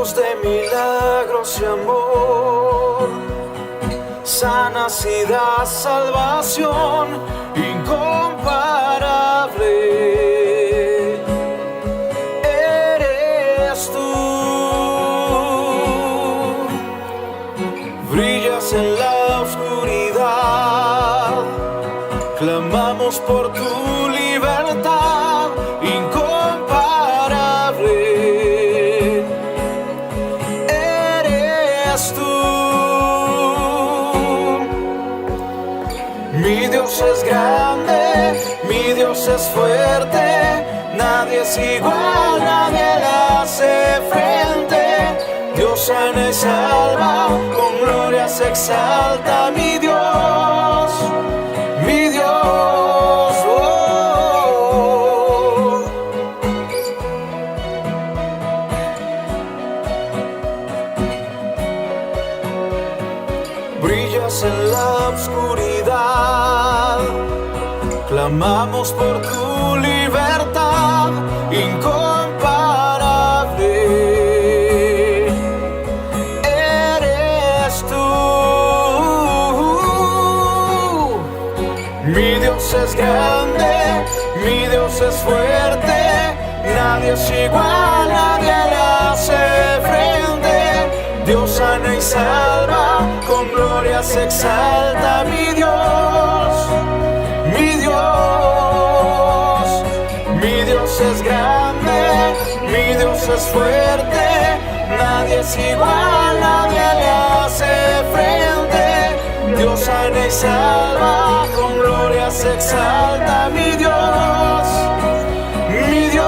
Dios de milagros y amor, sanas y das salvación incomparable. Eres tú, brillas en la oscuridad, clamamos por tu libertad incomparable. Eres tú, mi Dios es grande, mi Dios es fuerte, nadie es igual, nadie le hace frente. Dios sana y salva, con gloria se exalta, mi Dios, mi Dios. Brillas en la oscuridad, clamamos por tu libertad incomparable. Eres tú, mi Dios es grande, mi Dios es fuerte, nadie es igual, nadie le hace frente. Dios sana y salva, con gloria se exalta, mi Dios, mi Dios. Mi Dios es grande, mi Dios es fuerte, nadie es igual, nadie le hace frente. Dios sana y salva, con gloria se exalta, mi Dios, mi Dios.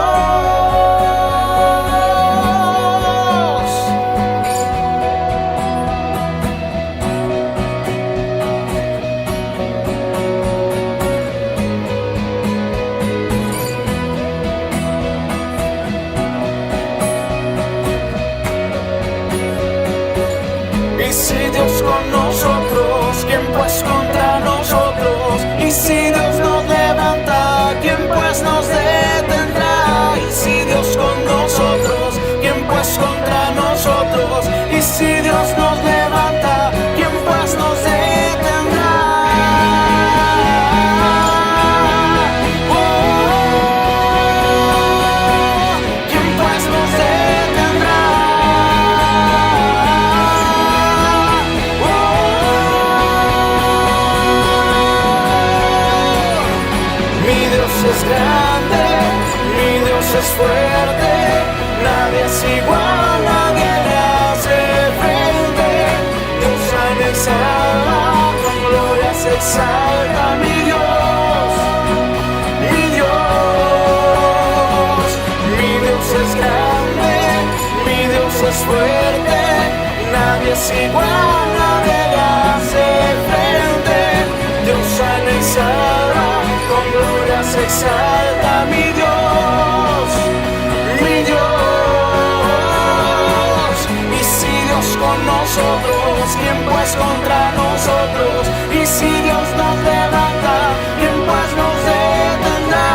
Y si Dios con nosotros, ¿quién pues contra nosotros? Y si Dios nos levanta, ¿quién pues nos detendrá? Y si Dios con nosotros, ¿quién pues contra nosotros? Y si Dios nos levanta, ¿quién pues nos detendrá? Oh, ¿quién pues nos detendrá? Mi Dios es grande, mi Dios es fuerte, nadie es igual, nadie le hace frente. Dios sana y salva, con gloria se exalta, mi Dios, mi Dios. Mi Dios es grande, mi Dios es fuerte, nadie es igual, nadie le hace frente. Dios sana y salva, con gloria se exalta, mi Dios, mi Dios. Y si Dios con nosotros, ¿quién pues contra nosotros? Y si Dios nos levanta, ¿quién pues nos detendrá?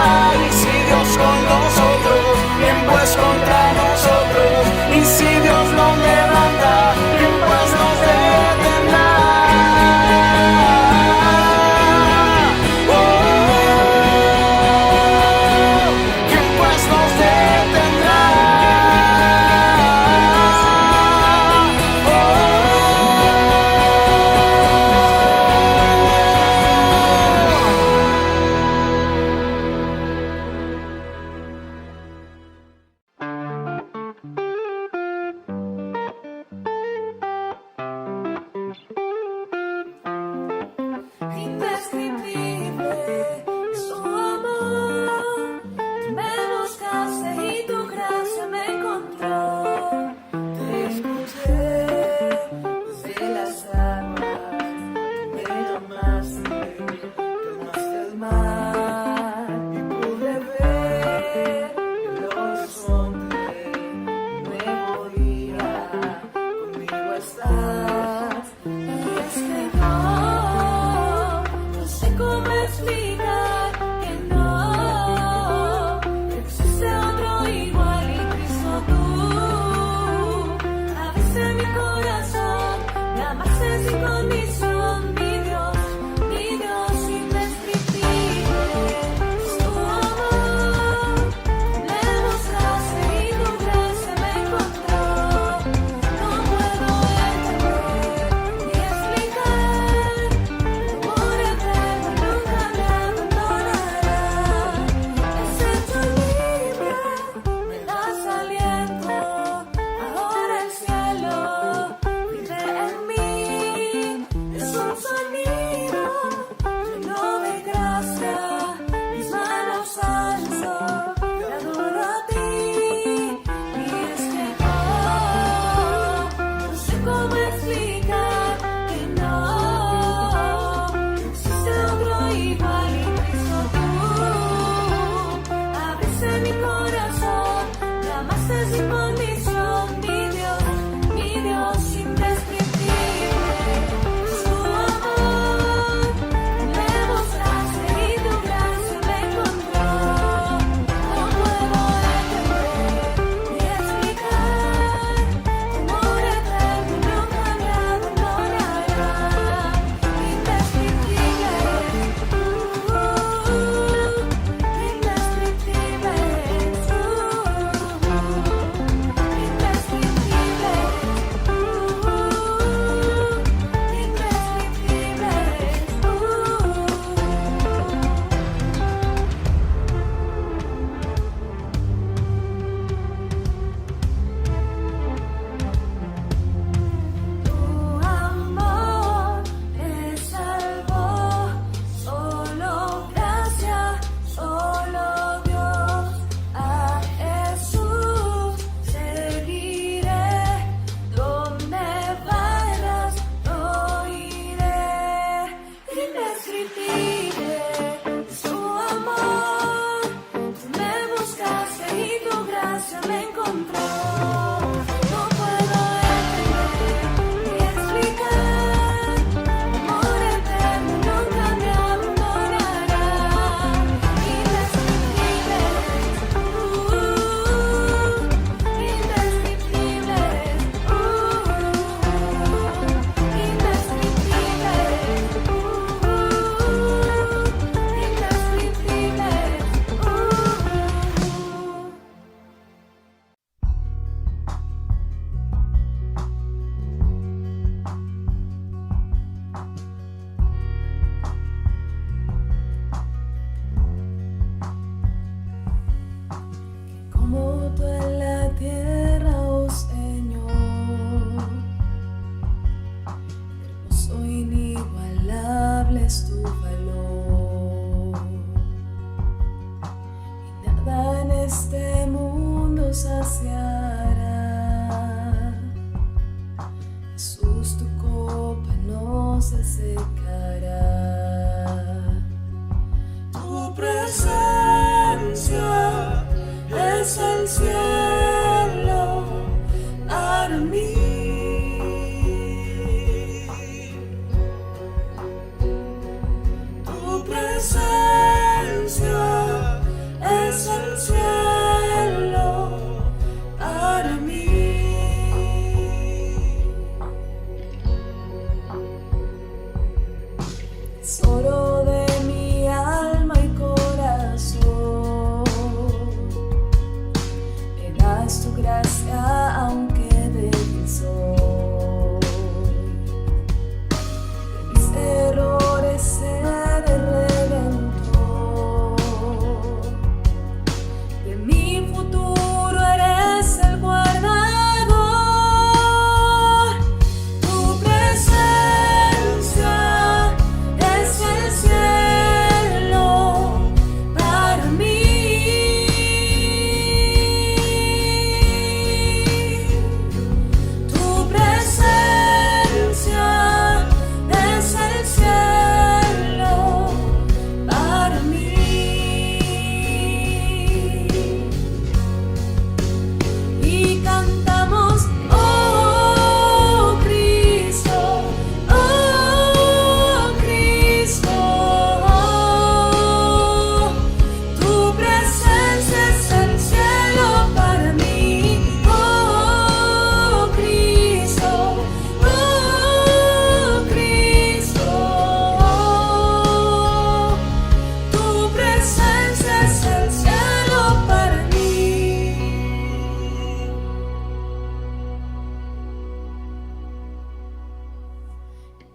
Y si Dios con nosotros, ¿quién pues contra nosotros? Y si Dios nos levanta, ¿quién pues nos detendrá? ¿Quién pues nos detendrá?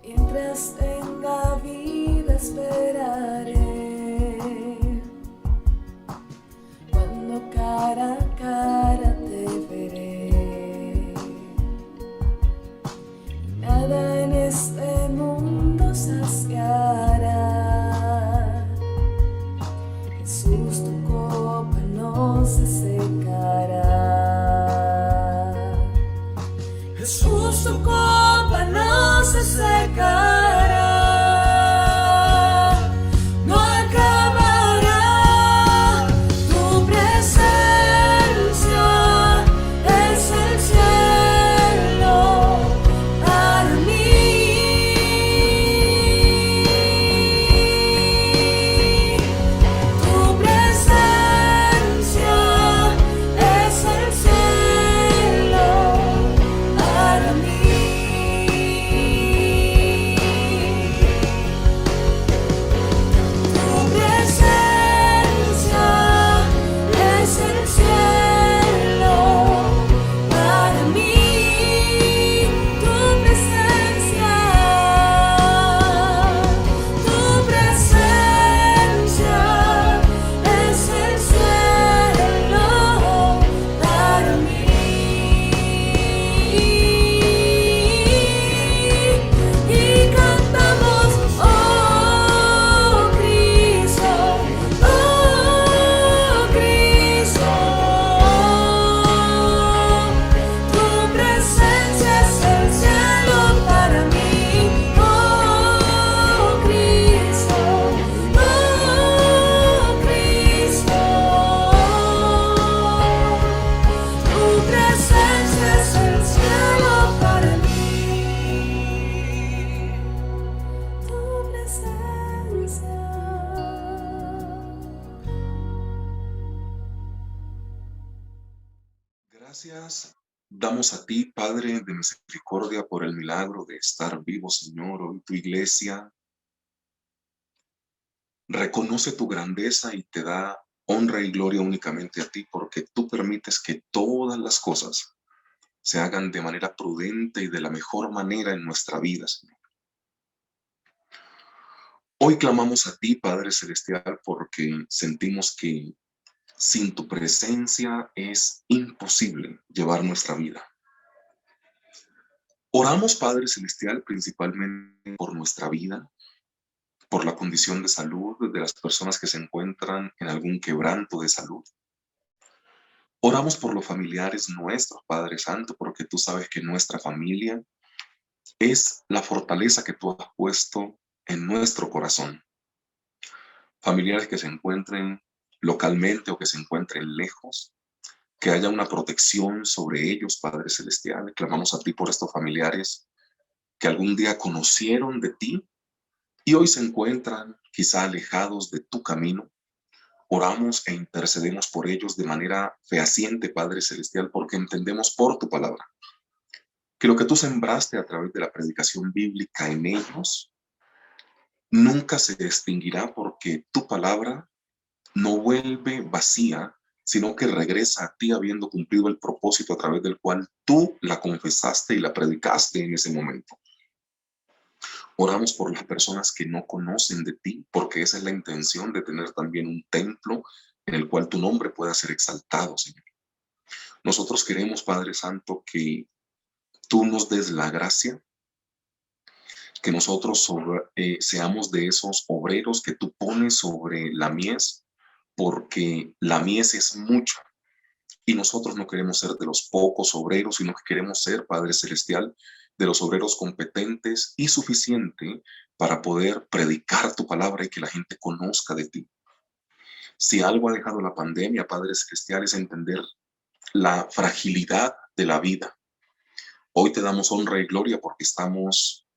Mientras tenga vida esperaré, cuando cara a cara te veré. Nada en este mundo saciará, Jesús, tu copa no se secará. Jesús, tu copa no se secará, no acabará. Tu presencia es el cielo para mí. Tu presencia es el cielo para mí. Tu presencia es el cielo para mí. Tu presencia es el cielo para mí. Y cantamos, oh Cristo, tu presencia es el cielo para mí, oh Cristo, tu presencia es el cielo para mí. Tu presencia. Gracias damos a ti, Padre de misericordia, por el milagro de estar vivo, Señor. Hoy tu iglesia reconoce tu grandeza y te da honra y gloria únicamente a ti, porque tú permites que todas las cosas se hagan de manera prudente y de la mejor manera en nuestra vida, Señor. Hoy clamamos a ti, Padre Celestial, porque sentimos que sin tu presencia es imposible llevar nuestra vida. Oramos, Padre Celestial, principalmente por nuestra vida, por la condición de salud de las personas que se encuentran en algún quebranto de salud. Oramos por los familiares nuestros, Padre Santo, porque tú sabes que nuestra familia es la fortaleza que tú has puesto en nuestro corazón. Familiares que se encuentren localmente o que se encuentren lejos, que haya una protección sobre ellos, Padre Celestial. Clamamos a ti por estos familiares que algún día conocieron de ti y hoy se encuentran quizá alejados de tu camino. Oramos e intercedemos por ellos de manera fehaciente, Padre Celestial, porque entendemos por tu palabra que lo que tú sembraste a través de la predicación bíblica en ellos nunca se extinguirá, porque tu palabra no vuelve vacía, sino que regresa a ti habiendo cumplido el propósito a través del cual tú la confesaste y la predicaste en ese momento. Oramos por las personas que no conocen de ti, porque esa es la intención de tener también un templo en el cual tu nombre pueda ser exaltado, Señor. Nosotros queremos, Padre Santo, que tú nos des la gracia, que nosotros seamos de esos obreros que tú pones sobre la mies, porque la mies es mucho y nosotros no queremos ser de los pocos obreros, sino que queremos ser, Padre Celestial, de los obreros competentes y suficiente para poder predicar tu palabra y que la gente conozca de ti. Si algo ha dejado la pandemia, Padre Celestial, es entender la fragilidad de la vida. Hoy te damos honra y gloria porque estamos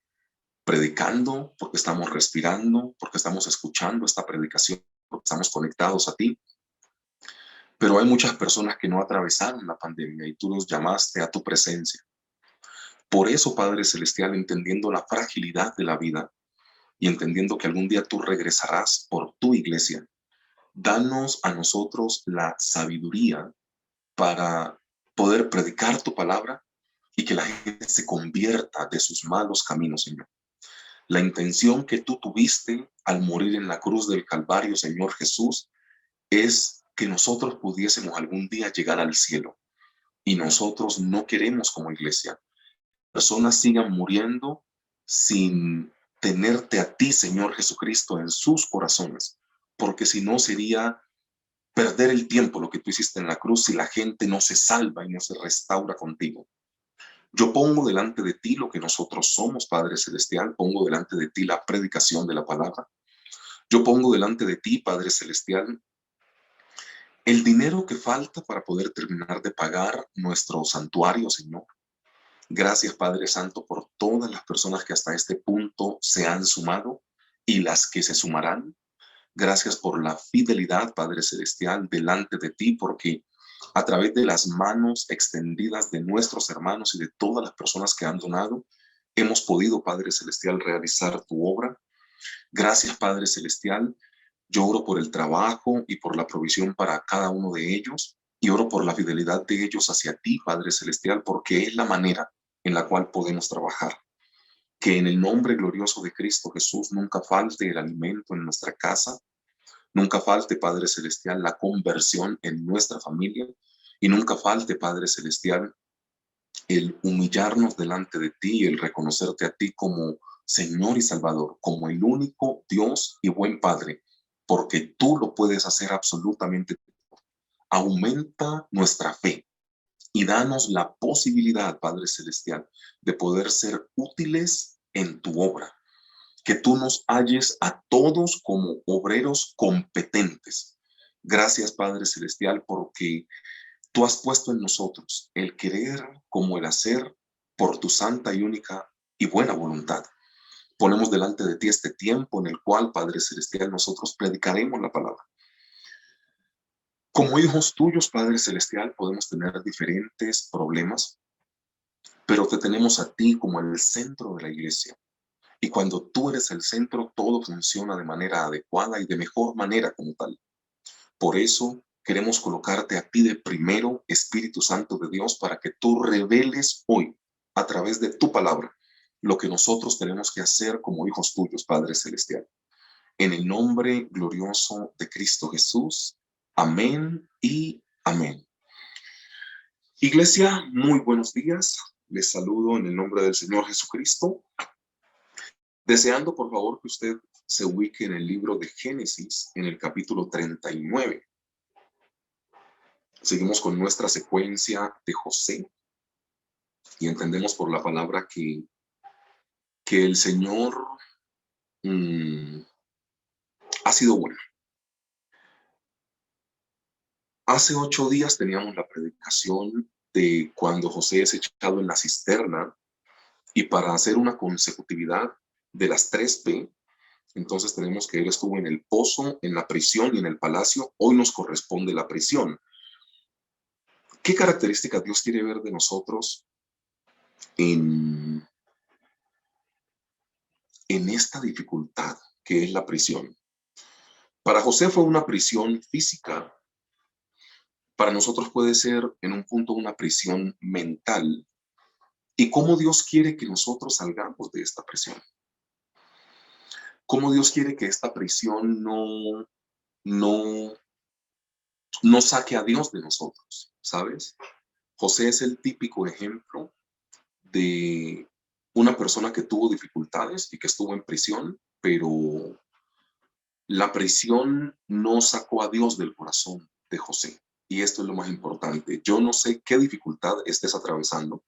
predicando, porque estamos respirando, porque estamos escuchando esta predicación, porque estamos conectados a ti. Pero hay muchas personas que no atravesaron la pandemia y tú los llamaste a tu presencia. Por eso, Padre Celestial, entendiendo la fragilidad de la vida y entendiendo que algún día tú regresarás por tu iglesia, danos a nosotros la sabiduría para poder predicar tu palabra y que la gente se convierta de sus malos caminos, Señor. La intención que tú tuviste al morir en la cruz del Calvario, Señor Jesús, es que nosotros pudiésemos algún día llegar al cielo. Y nosotros no queremos como iglesia. Personas sigan muriendo sin tenerte a ti, Señor Jesucristo, en sus corazones. Porque si no sería perder el tiempo lo que tú hiciste en la cruz si la gente no se salva y no se restaura contigo. Yo pongo delante de ti lo que nosotros somos, Padre Celestial. Pongo delante de ti la predicación de la palabra. Yo pongo delante de ti, Padre Celestial, el dinero que falta para poder terminar de pagar nuestro santuario, Señor. Gracias, Padre Santo, por todas las personas que hasta este punto se han sumado y las que se sumarán. Gracias por la fidelidad, Padre Celestial, delante de ti, porque a través de las manos extendidas de nuestros hermanos y de todas las personas que han donado, hemos podido, Padre Celestial, realizar tu obra. Gracias, Padre Celestial. Yo oro por el trabajo y por la provisión para cada uno de ellos, y oro por la fidelidad de ellos hacia ti, Padre Celestial, porque es la manera en la cual podemos trabajar. Que en el nombre glorioso de Cristo Jesús nunca falte el alimento en nuestra casa, nunca falte, Padre Celestial, la conversión en nuestra familia, y nunca falte, Padre Celestial, el humillarnos delante de ti, el reconocerte a ti como Señor y Salvador, como el único Dios y buen Padre, porque tú lo puedes hacer absolutamente. Aumenta nuestra fe y danos la posibilidad, Padre Celestial, de poder ser útiles en tu obra. Que tú nos halles a todos como obreros competentes. Gracias, Padre Celestial, porque tú has puesto en nosotros el querer como el hacer por tu santa y única y buena voluntad. Ponemos delante de ti este tiempo en el cual, Padre Celestial, nosotros predicaremos la palabra. Como hijos tuyos, Padre Celestial, podemos tener diferentes problemas, pero te tenemos a ti como el centro de la iglesia. Y cuando tú eres el centro, todo funciona de manera adecuada y de mejor manera como tal. Por eso queremos colocarte a ti de primero, Espíritu Santo de Dios, para que tú reveles hoy, a través de tu palabra, lo que nosotros tenemos que hacer como hijos tuyos, Padre Celestial. En el nombre glorioso de Cristo Jesús. Amén y amén. Iglesia, muy buenos días. Les saludo en el nombre del Señor Jesucristo. Deseando, por favor, que usted se ubique en el libro de Génesis, en el capítulo 39. Seguimos con nuestra secuencia de José y entendemos por la palabra que el Señor ha sido bueno. Hace 8 días teníamos la predicación de cuando José es echado en la cisterna, y para hacer una consecutividad de las 3P, entonces tenemos que él estuvo en el pozo, en la prisión y en el palacio. Hoy nos corresponde la prisión. ¿Qué características Dios quiere ver de nosotros en esta dificultad que es la prisión? Para José fue una prisión física. Para nosotros puede ser en un punto una prisión mental. ¿Y cómo Dios quiere que nosotros salgamos de esta prisión? ¿Cómo Dios quiere que esta prisión no saque a Dios de nosotros? ¿Sabes? José es el típico ejemplo de una persona que tuvo dificultades y que estuvo en prisión, pero la prisión no sacó a Dios del corazón de José. Y esto es lo más importante. Yo no sé qué dificultad estés atravesando.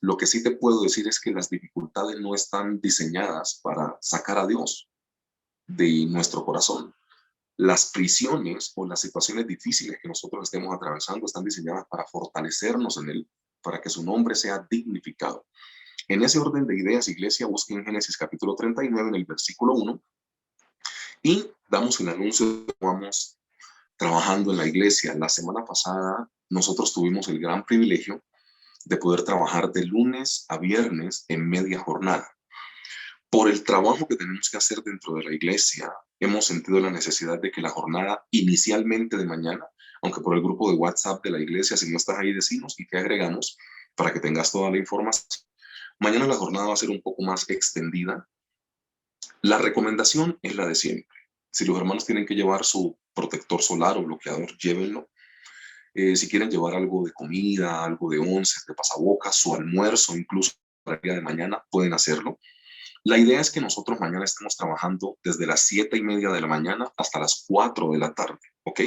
Lo que sí te puedo decir es que las dificultades no están diseñadas para sacar a Dios de nuestro corazón. Las prisiones o las situaciones difíciles que nosotros estemos atravesando están diseñadas para fortalecernos en Él, para que su nombre sea dignificado. En ese orden de ideas, iglesia, busquen Génesis capítulo 39 en el versículo 1 y damos el anuncio de que vamos trabajando en la iglesia. La semana pasada nosotros tuvimos el gran privilegio de poder trabajar de lunes a viernes en media jornada. Por el trabajo que tenemos que hacer dentro de la iglesia, hemos sentido la necesidad de que la jornada inicialmente de mañana, aunque por el grupo de WhatsApp de la iglesia, si no estás ahí, decinos y te agregamos para que tengas toda la información. Mañana la jornada va a ser un poco más extendida La recomendación es la de siempre. Si los hermanos tienen que llevar su protector solar o bloqueador, llévenlo. Si quieren llevar algo de comida, algo de once, de pasabocas, su almuerzo, incluso para el día de mañana, pueden hacerlo. La idea es que nosotros mañana estemos trabajando desde las 7:30 de la mañana hasta las 4 de la tarde, ¿ok?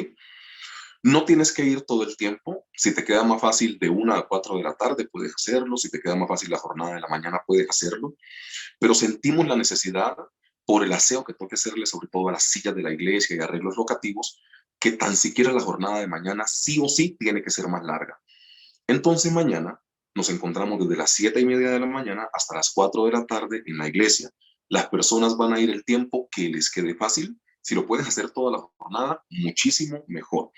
No tienes que ir todo el tiempo. Si te queda más fácil de 1 a 4 de la tarde, puedes hacerlo. Si te queda más fácil la jornada de la mañana, puedes hacerlo. Pero sentimos la necesidad, por el aseo que tengo que hacerle, sobre todo a las sillas de la iglesia y arreglos locativos, que tan siquiera la jornada de mañana sí o sí tiene que ser más larga. Entonces mañana nos encontramos desde las 7:30 de la mañana hasta las 4 de la tarde en la iglesia. Las personas van a ir el tiempo que les quede fácil. Si lo puedes hacer toda la jornada, muchísimo mejor.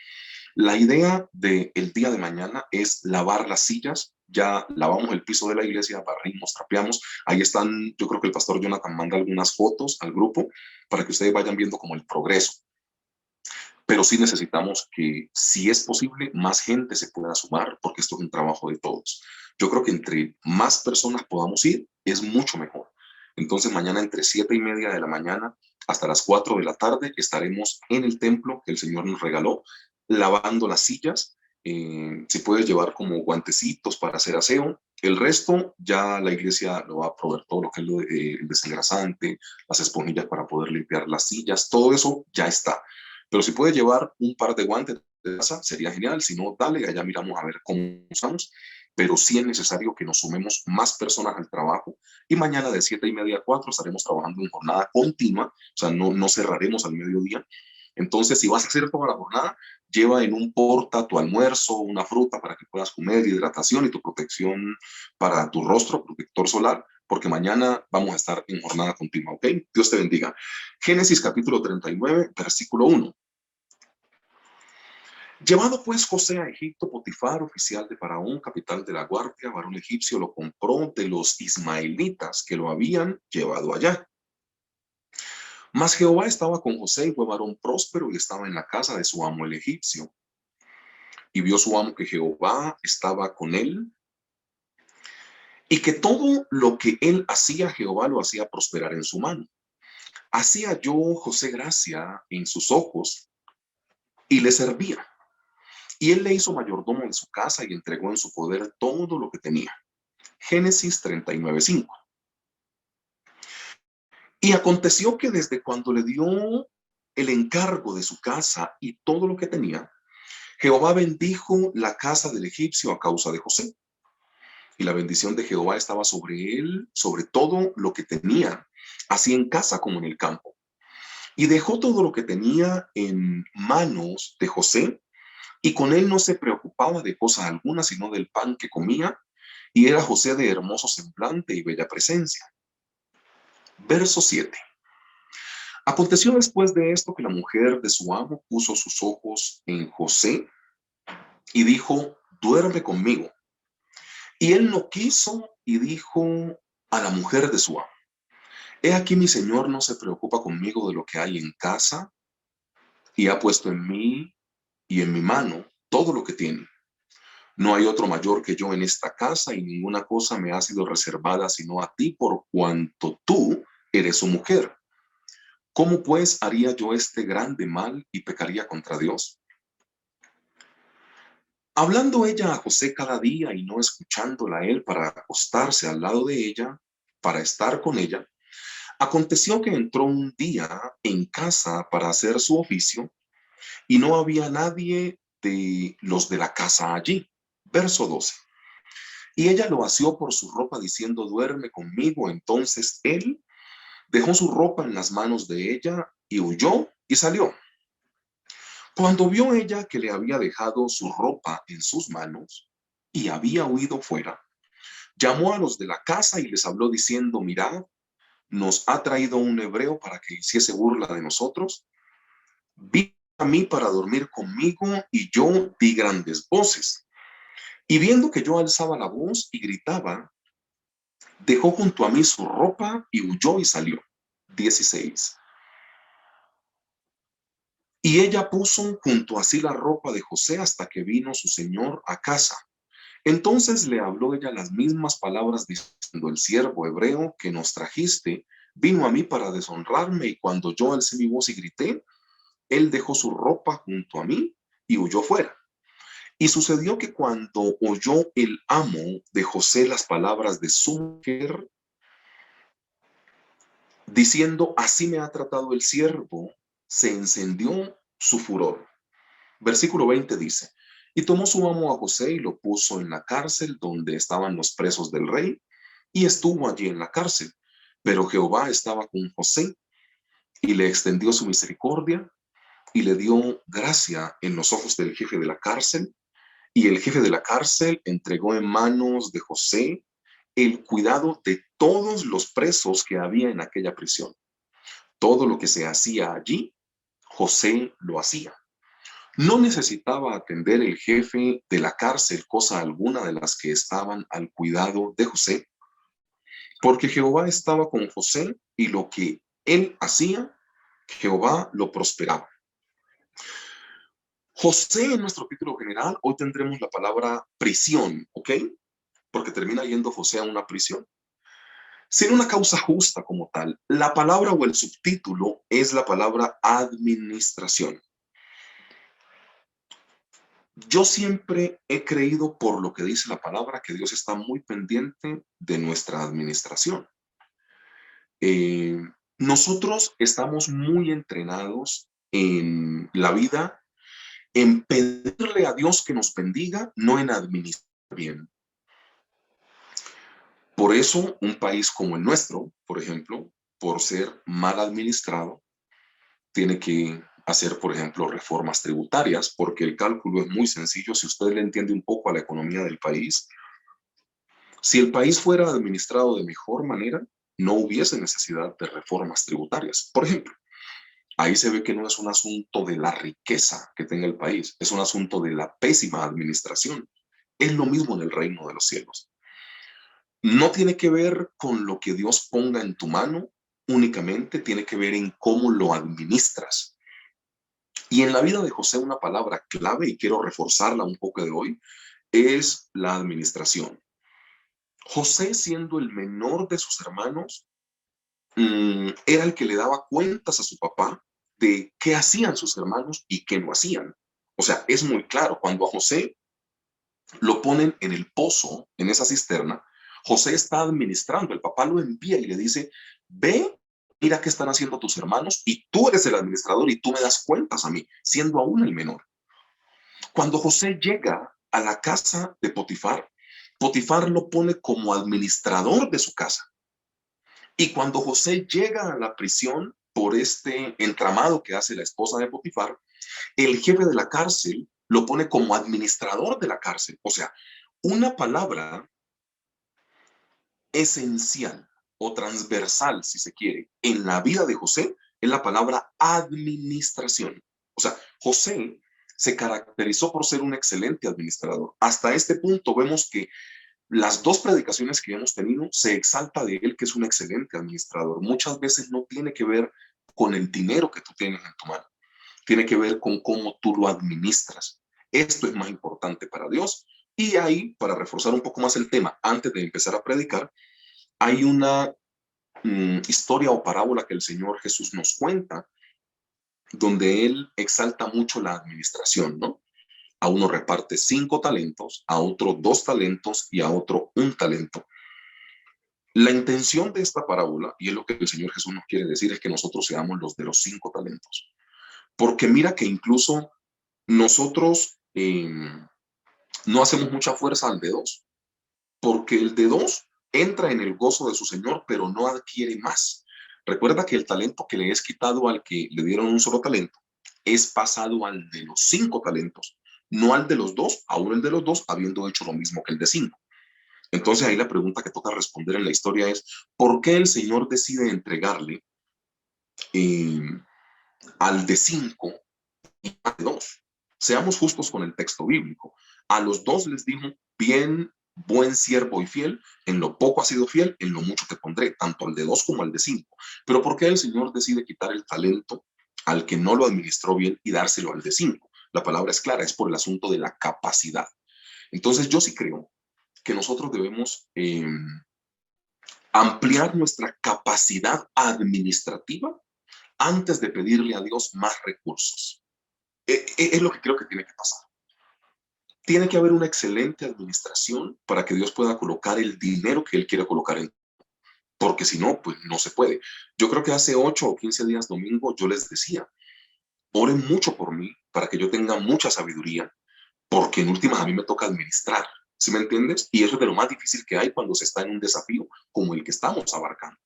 La idea del día de mañana es lavar las sillas. Ya lavamos el piso de la iglesia, barrimos, trapeamos. Ahí están, yo creo que el pastor Jonathan manda algunas fotos al grupo para que ustedes vayan viendo como el progreso. Pero sí necesitamos que, si es posible, más gente se pueda sumar, porque esto es un trabajo de todos. Yo creo que entre más personas podamos ir, es mucho mejor. Entonces, mañana entre 7:30 de la mañana hasta las 4 de la tarde estaremos en el templo que el Señor nos regaló, lavando las sillas. Si puedes llevar como guantecitos para hacer aseo. El resto ya la iglesia lo va a proveer, todo lo que es el desengrasante, las esponjillas para poder limpiar las sillas, todo eso ya está. Pero si puedes llevar un par de guantes de casa, sería genial. Si no, dale, allá miramos a ver cómo usamos. Pero sí es necesario que nos sumemos más personas al trabajo. Y mañana de 7:30 a 4 estaremos trabajando en jornada continua, o sea, no cerraremos al mediodía. Entonces, si vas a hacer toda la jornada, lleva en un porta tu almuerzo, una fruta para que puedas comer, hidratación y tu protección para tu rostro, protector solar, porque mañana vamos a estar en jornada continua, ¿ok? Dios te bendiga. Génesis capítulo 39, versículo 1. Llevado pues José a Egipto, Potifar, oficial de Faraón, capitán de la guardia, varón egipcio, lo compró de los ismaelitas que lo habían llevado allá. Mas Jehová estaba con José y fue varón próspero y estaba en la casa de su amo el egipcio. Y vio su amo que Jehová estaba con él y que todo lo que él hacía, Jehová lo hacía prosperar en su mano. Así halló José gracia en sus ojos y le servía. Y él le hizo mayordomo de su casa y entregó en su poder todo lo que tenía. Génesis 39:5. Y aconteció que desde cuando le dio el encargo de su casa y todo lo que tenía, Jehová bendijo la casa del egipcio a causa de José. Y la bendición de Jehová estaba sobre él, sobre todo lo que tenía, así en casa como en el campo. Y dejó todo lo que tenía en manos de José, y con él no se preocupaba de cosa alguna, sino del pan que comía, y era José de hermoso semblante y bella presencia. Verso 7. Aconteció después de esto que la mujer de su amo puso sus ojos en José y dijo: duerme conmigo. Y él no quiso y dijo a la mujer de su amo: he aquí mi señor no se preocupa conmigo de lo que hay en casa, y ha puesto en mí y en mi mano todo lo que tiene. No hay otro mayor que yo en esta casa, y ninguna cosa me ha sido reservada sino a ti, por cuanto tú eres su mujer. ¿Cómo pues haría yo este grande mal y pecaría contra Dios? Hablando ella a José cada día y no escuchándola a él para acostarse al lado de ella, para estar con ella, aconteció que entró un día en casa para hacer su oficio y no había nadie de los de la casa allí. Verso 12. Y ella lo asió por su ropa diciendo: duerme conmigo. Entonces él dejó su ropa en las manos de ella y huyó y salió. Cuando vio ella que le había dejado su ropa en sus manos y había huido fuera, llamó a los de la casa y les habló diciendo: mirad, nos ha traído un hebreo para que hiciese burla de nosotros. Vino a mí para dormir conmigo y yo di grandes voces. Y viendo que yo alzaba la voz y gritaba, dejó junto a mí su ropa y huyó y salió. 16. Y ella puso junto a sí la ropa de José hasta que vino su señor a casa. Entonces le habló ella las mismas palabras diciendo: el siervo hebreo que nos trajiste vino a mí para deshonrarme y cuando yo alcé mi voz y grité, él dejó su ropa junto a mí y huyó fuera. Y sucedió que cuando oyó el amo de José las palabras de su mujer, diciendo, así me ha tratado el siervo, se encendió su furor. Versículo 20 dice, y tomó su amo a José y lo puso en la cárcel donde estaban los presos del rey, y estuvo allí en la cárcel. Pero Jehová estaba con José y le extendió su misericordia y le dio gracia en los ojos del jefe de la cárcel, y el jefe de la cárcel entregó en manos de José el cuidado de todos los presos que había en aquella prisión. Todo lo que se hacía allí, José lo hacía. No necesitaba atender el jefe de la cárcel cosa alguna de las que estaban al cuidado de José, porque Jehová estaba con José y lo que él hacía, Jehová lo prosperaba. José en nuestro título general, hoy tendremos la palabra prisión, ¿ok? Porque termina yendo José a una prisión. Sin una causa justa como tal, la palabra o el subtítulo es la palabra administración. Yo siempre he creído por lo que dice la palabra que Dios está muy pendiente de nuestra administración. Nosotros estamos muy entrenados en la vida en pedirle a Dios que nos bendiga, no en administrar bien. Por eso, un país como el nuestro, por ejemplo, por ser mal administrado, tiene que hacer, por ejemplo, reformas tributarias, porque el cálculo es muy sencillo. Si usted le entiende un poco a la economía del país, si el país fuera administrado de mejor manera, no hubiese necesidad de reformas tributarias. Por ejemplo, ahí se ve que no es un asunto de la riqueza que tenga el país, es un asunto de la pésima administración. Es lo mismo en el reino de los cielos. No tiene que ver con lo que Dios ponga en tu mano, únicamente tiene que ver en cómo lo administras. Y en la vida de José una palabra clave, y quiero reforzarla un poco de hoy, es la administración. José, siendo el menor de sus hermanos, era el que le daba cuentas a su papá de qué hacían sus hermanos y qué no hacían. O sea, es muy claro, cuando a José lo ponen en el pozo, en esa cisterna, José está administrando, el papá lo envía y le dice, ve, mira qué están haciendo tus hermanos y tú eres el administrador y tú me das cuentas a mí, siendo aún el menor. Cuando José llega a la casa de Potifar, Potifar lo pone como administrador de su casa. Y cuando José llega a la prisión por este entramado que hace la esposa de Potifar, el jefe de la cárcel lo pone como administrador de la cárcel. O sea, una palabra esencial o transversal, si se quiere, en la vida de José es la palabra administración. O sea, José se caracterizó por ser un excelente administrador. Hasta este punto vemos que las dos predicaciones que hemos tenido se exalta de él que es un excelente administrador. Muchas veces no tiene que ver con el dinero que tú tienes en tu mano, tiene que ver con cómo tú lo administras. Esto es más importante para Dios. Y ahí, para reforzar un poco más el tema, antes de empezar a predicar, hay una historia o parábola que el Señor Jesús nos cuenta, donde Él exalta mucho la administración, ¿no? A uno reparte 5 talentos, a otro 2 talentos y a otro 1 talento. La intención de esta parábola, y es lo que el Señor Jesús nos quiere decir, es que nosotros seamos los de los 5 talentos. Porque mira que incluso nosotros no hacemos mucha fuerza al de 2, porque el de 2 entra en el gozo de su Señor, pero no adquiere más. Recuerda que el talento que le es quitado al que le dieron un solo talento es pasado al de los 5 talentos, no al de los 2, aún el de los 2 habiendo hecho lo mismo que el de 5. Entonces ahí la pregunta que toca responder en la historia es, ¿por qué el Señor decide entregarle al de 5 y al de 2? Seamos justos con el texto bíblico. A los 2 les dijo, bien, buen siervo y fiel, en lo poco has sido fiel, en lo mucho te pondré, tanto al de 2 como al de 5. Pero ¿por qué el Señor decide quitar el talento al que no lo administró bien y dárselo al de 5? La palabra es clara, es por el asunto de la capacidad. Entonces yo sí creo que nosotros debemos ampliar nuestra capacidad administrativa antes de pedirle a Dios más recursos. Es lo que creo que tiene que pasar. Tiene que haber una excelente administración para que Dios pueda colocar el dinero que Él quiere colocar en. Porque si no, pues no se puede. Yo creo que hace 8 o 15 días domingo yo les decía, oren mucho por mí para que yo tenga mucha sabiduría, porque en últimas a mí me toca administrar, ¿sí me entiendes? Y eso es de lo más difícil que hay cuando se está en un desafío como el que estamos abarcando.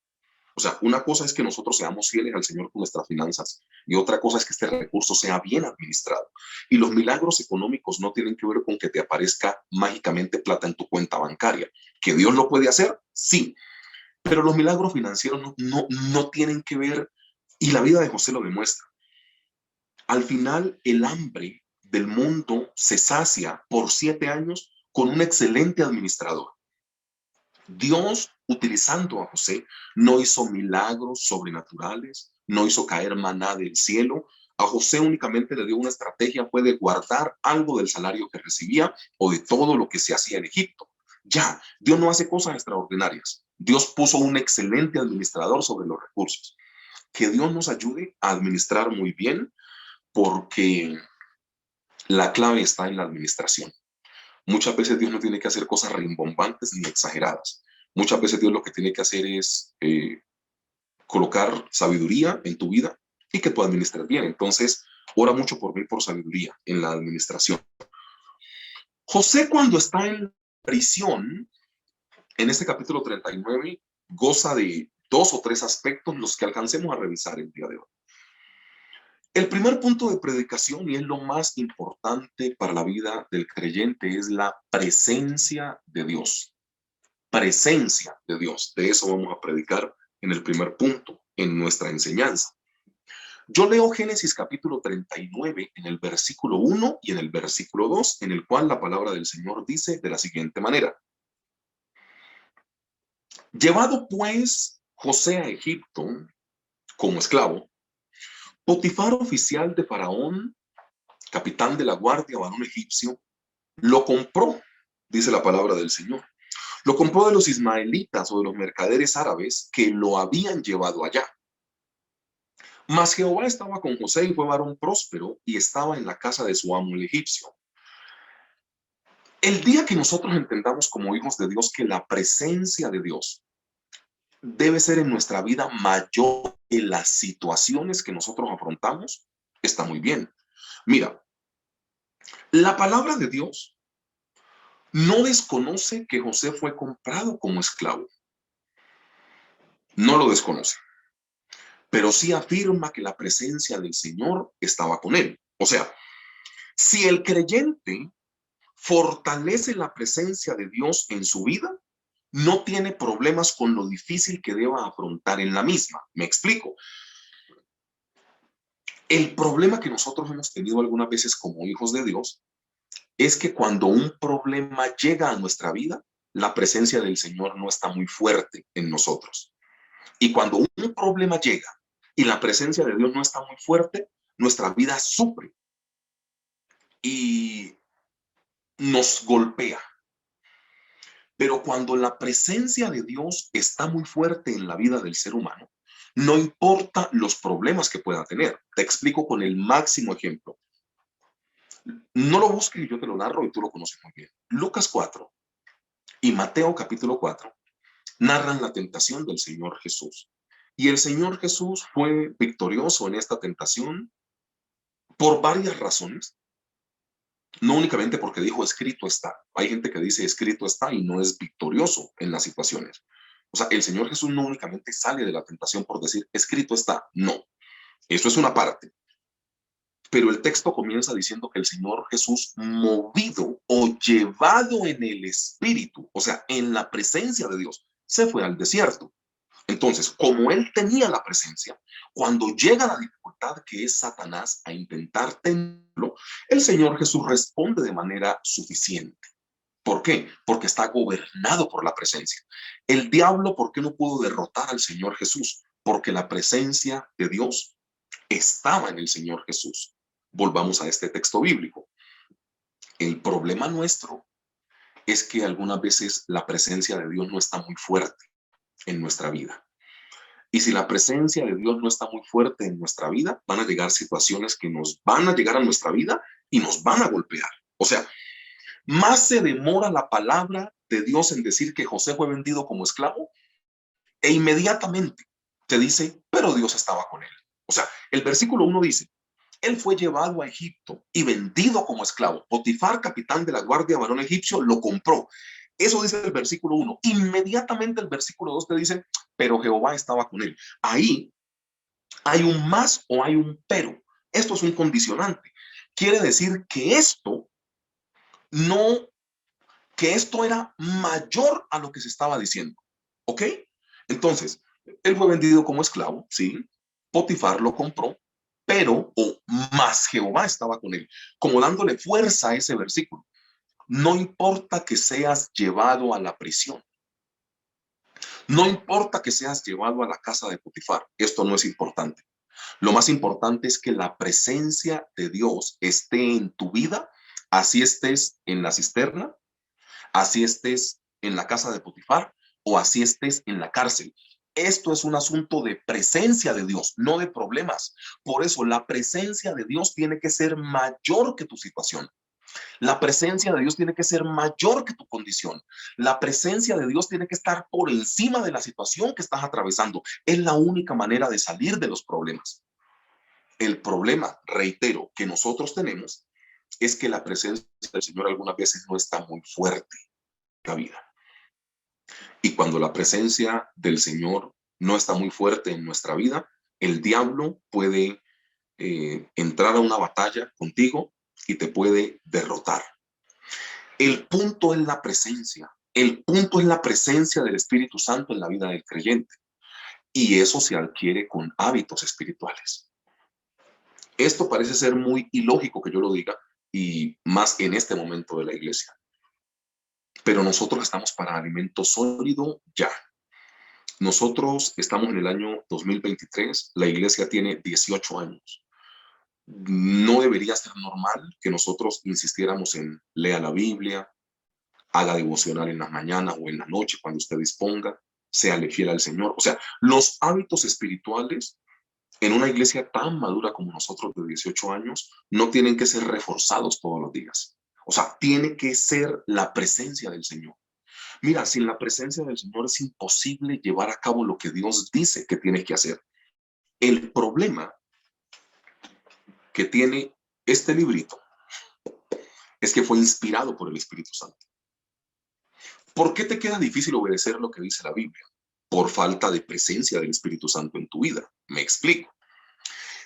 O sea, una cosa es que nosotros seamos fieles al Señor con nuestras finanzas y otra cosa es que este recurso sea bien administrado. Y los milagros económicos no tienen que ver con que te aparezca mágicamente plata en tu cuenta bancaria. ¿Que Dios lo puede hacer? Sí. Pero los milagros financieros no tienen que ver, y la vida de José lo demuestra. Al final, el hambre del mundo se sacia por 7 años con un excelente administrador. Dios, utilizando a José, no hizo milagros sobrenaturales, no hizo caer maná del cielo. A José únicamente le dio una estrategia, fue de guardar algo del salario que recibía o de todo lo que se hacía en Egipto. Ya, Dios no hace cosas extraordinarias. Dios puso un excelente administrador sobre los recursos. Que Dios nos ayude a administrar muy bien, porque la clave está en la administración. Muchas veces Dios no tiene que hacer cosas rimbombantes ni exageradas. Muchas veces Dios lo que tiene que hacer es colocar sabiduría en tu vida y que tú administres bien. Entonces, ora mucho por mí por sabiduría en la administración. José, cuando está en prisión, en este capítulo 39, goza de 2 o 3 aspectos los que alcancemos a revisar el día de hoy. El primer punto de predicación, y es lo más importante para la vida del creyente, es la presencia de Dios. Presencia de Dios. De eso vamos a predicar en el primer punto, en nuestra enseñanza. Yo leo Génesis capítulo 39 en el versículo 1 y en el versículo 2, en el cual la palabra del Señor dice de la siguiente manera. Llevado pues José a Egipto como esclavo, Potifar, oficial de Faraón, capitán de la guardia, varón egipcio, lo compró, dice la palabra del Señor. Lo compró de los ismaelitas o de los mercaderes árabes que lo habían llevado allá. Mas Jehová estaba con José y fue varón próspero y estaba en la casa de su amo el egipcio. El día que nosotros entendamos como hijos de Dios que la presencia de Dios debe ser en nuestra vida mayor que las situaciones que nosotros afrontamos, está muy bien. Mira, la palabra de Dios no desconoce que José fue comprado como esclavo. No lo desconoce. Pero sí afirma que la presencia del Señor estaba con él. O sea, si el creyente fortalece la presencia de Dios en su vida, no tiene problemas con lo difícil que deba afrontar en la misma. Me explico. El problema que nosotros hemos tenido algunas veces como hijos de Dios es que cuando un problema llega a nuestra vida, la presencia del Señor no está muy fuerte en nosotros. Y cuando un problema llega y la presencia de Dios no está muy fuerte, nuestra vida sufre y nos golpea. Pero cuando la presencia de Dios está muy fuerte en la vida del ser humano, no importa los problemas que pueda tener. Te explico con el máximo ejemplo. No lo busques, yo te lo narro y tú lo conoces muy bien. Lucas 4 y Mateo capítulo 4 narran la tentación del Señor Jesús. Y el Señor Jesús fue victorioso en esta tentación por varias razones. No únicamente porque dijo escrito está. Hay gente que dice escrito está y no es victorioso en las situaciones. O sea, el Señor Jesús no únicamente sale de la tentación por decir escrito está. No, eso es una parte. Pero el texto comienza diciendo que el Señor Jesús, movido o llevado en el Espíritu, o sea, en la presencia de Dios, se fue al desierto. Entonces, como él tenía la presencia, cuando llega la dificultad que es Satanás a intentar tenerlo, el Señor Jesús responde de manera suficiente. ¿Por qué? Porque está gobernado por la presencia. El diablo, ¿por qué no pudo derrotar al Señor Jesús? Porque la presencia de Dios estaba en el Señor Jesús. Volvamos a este texto bíblico. El problema nuestro es que algunas veces la presencia de Dios no está muy fuerte. en nuestra vida. Y si la presencia de Dios no está muy fuerte en nuestra vida, van a llegar situaciones que nos van a llegar a nuestra vida y nos van a golpear. O sea, más se demora la palabra de Dios en decir que José fue vendido como esclavo e inmediatamente te dice, pero Dios estaba con él. O sea, el versículo 1 dice, él fue llevado a Egipto y vendido como esclavo. Potifar, capitán de la guardia varón egipcio, lo compró. Eso dice el versículo 1. Inmediatamente el versículo 2 te dice, pero Jehová estaba con él. Ahí hay un más o hay un pero. Esto es un condicionante. Quiere decir que no, que esto era mayor a lo que se estaba diciendo. ¿Ok? Entonces, él fue vendido como esclavo, ¿sí? Potifar lo compró, pero, o más Jehová estaba con él, como dándole fuerza a ese versículo. No importa que seas llevado a la prisión, no importa que seas llevado a la casa de Potifar, esto no es importante. Lo más importante es que la presencia de Dios esté en tu vida, así estés en la cisterna, así estés en la casa de Potifar o así estés en la cárcel. Esto es un asunto de presencia de Dios, no de problemas. Por eso la presencia de Dios tiene que ser mayor que tu situación. La presencia de Dios tiene que ser mayor que tu condición. La presencia de Dios tiene que estar por encima de la situación que estás atravesando. Es la única manera de salir de los problemas. El problema, reitero, que nosotros tenemos es que la presencia del Señor algunas veces no está muy fuerte en la vida. Y cuando la presencia del Señor no está muy fuerte en nuestra vida, el diablo puede entrar a una batalla contigo y te puede derrotar. El punto es la presencia. El punto es la presencia del Espíritu Santo en la vida del creyente. Y eso se adquiere con hábitos espirituales. Esto parece ser muy ilógico que yo lo diga, y más en este momento de la iglesia. Pero nosotros estamos para alimento sólido ya. Nosotros estamos en el año 2023, la iglesia tiene 18 años. No debería ser normal que nosotros insistiéramos en lea la Biblia, haga devocional en las mañanas o en la noche cuando usted disponga, séale fiel al Señor. O sea, los hábitos espirituales en una iglesia tan madura como nosotros de 18 años no tienen que ser reforzados todos los días. O sea, tiene que ser la presencia del Señor. Mira, sin la presencia del Señor es imposible llevar a cabo lo que Dios dice que tienes que hacer. El problema que tiene este librito es que fue inspirado por el Espíritu Santo. ¿Por qué te queda difícil obedecer lo que dice la Biblia? Por falta de presencia del Espíritu Santo en tu vida. Me explico.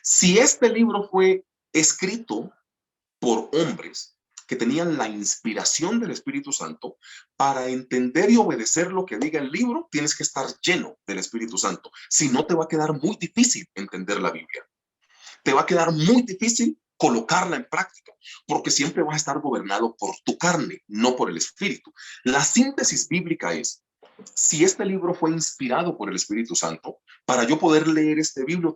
Si este libro fue escrito por hombres que tenían la inspiración del Espíritu Santo, para entender y obedecer lo que diga el libro, tienes que estar lleno del Espíritu Santo. Si no, te va a quedar muy difícil entender la Biblia. Te va a quedar muy difícil colocarla en práctica, porque siempre vas a estar gobernado por tu carne, no por el Espíritu. La síntesis bíblica es, si este libro fue inspirado por el Espíritu Santo, para yo poder leer este libro,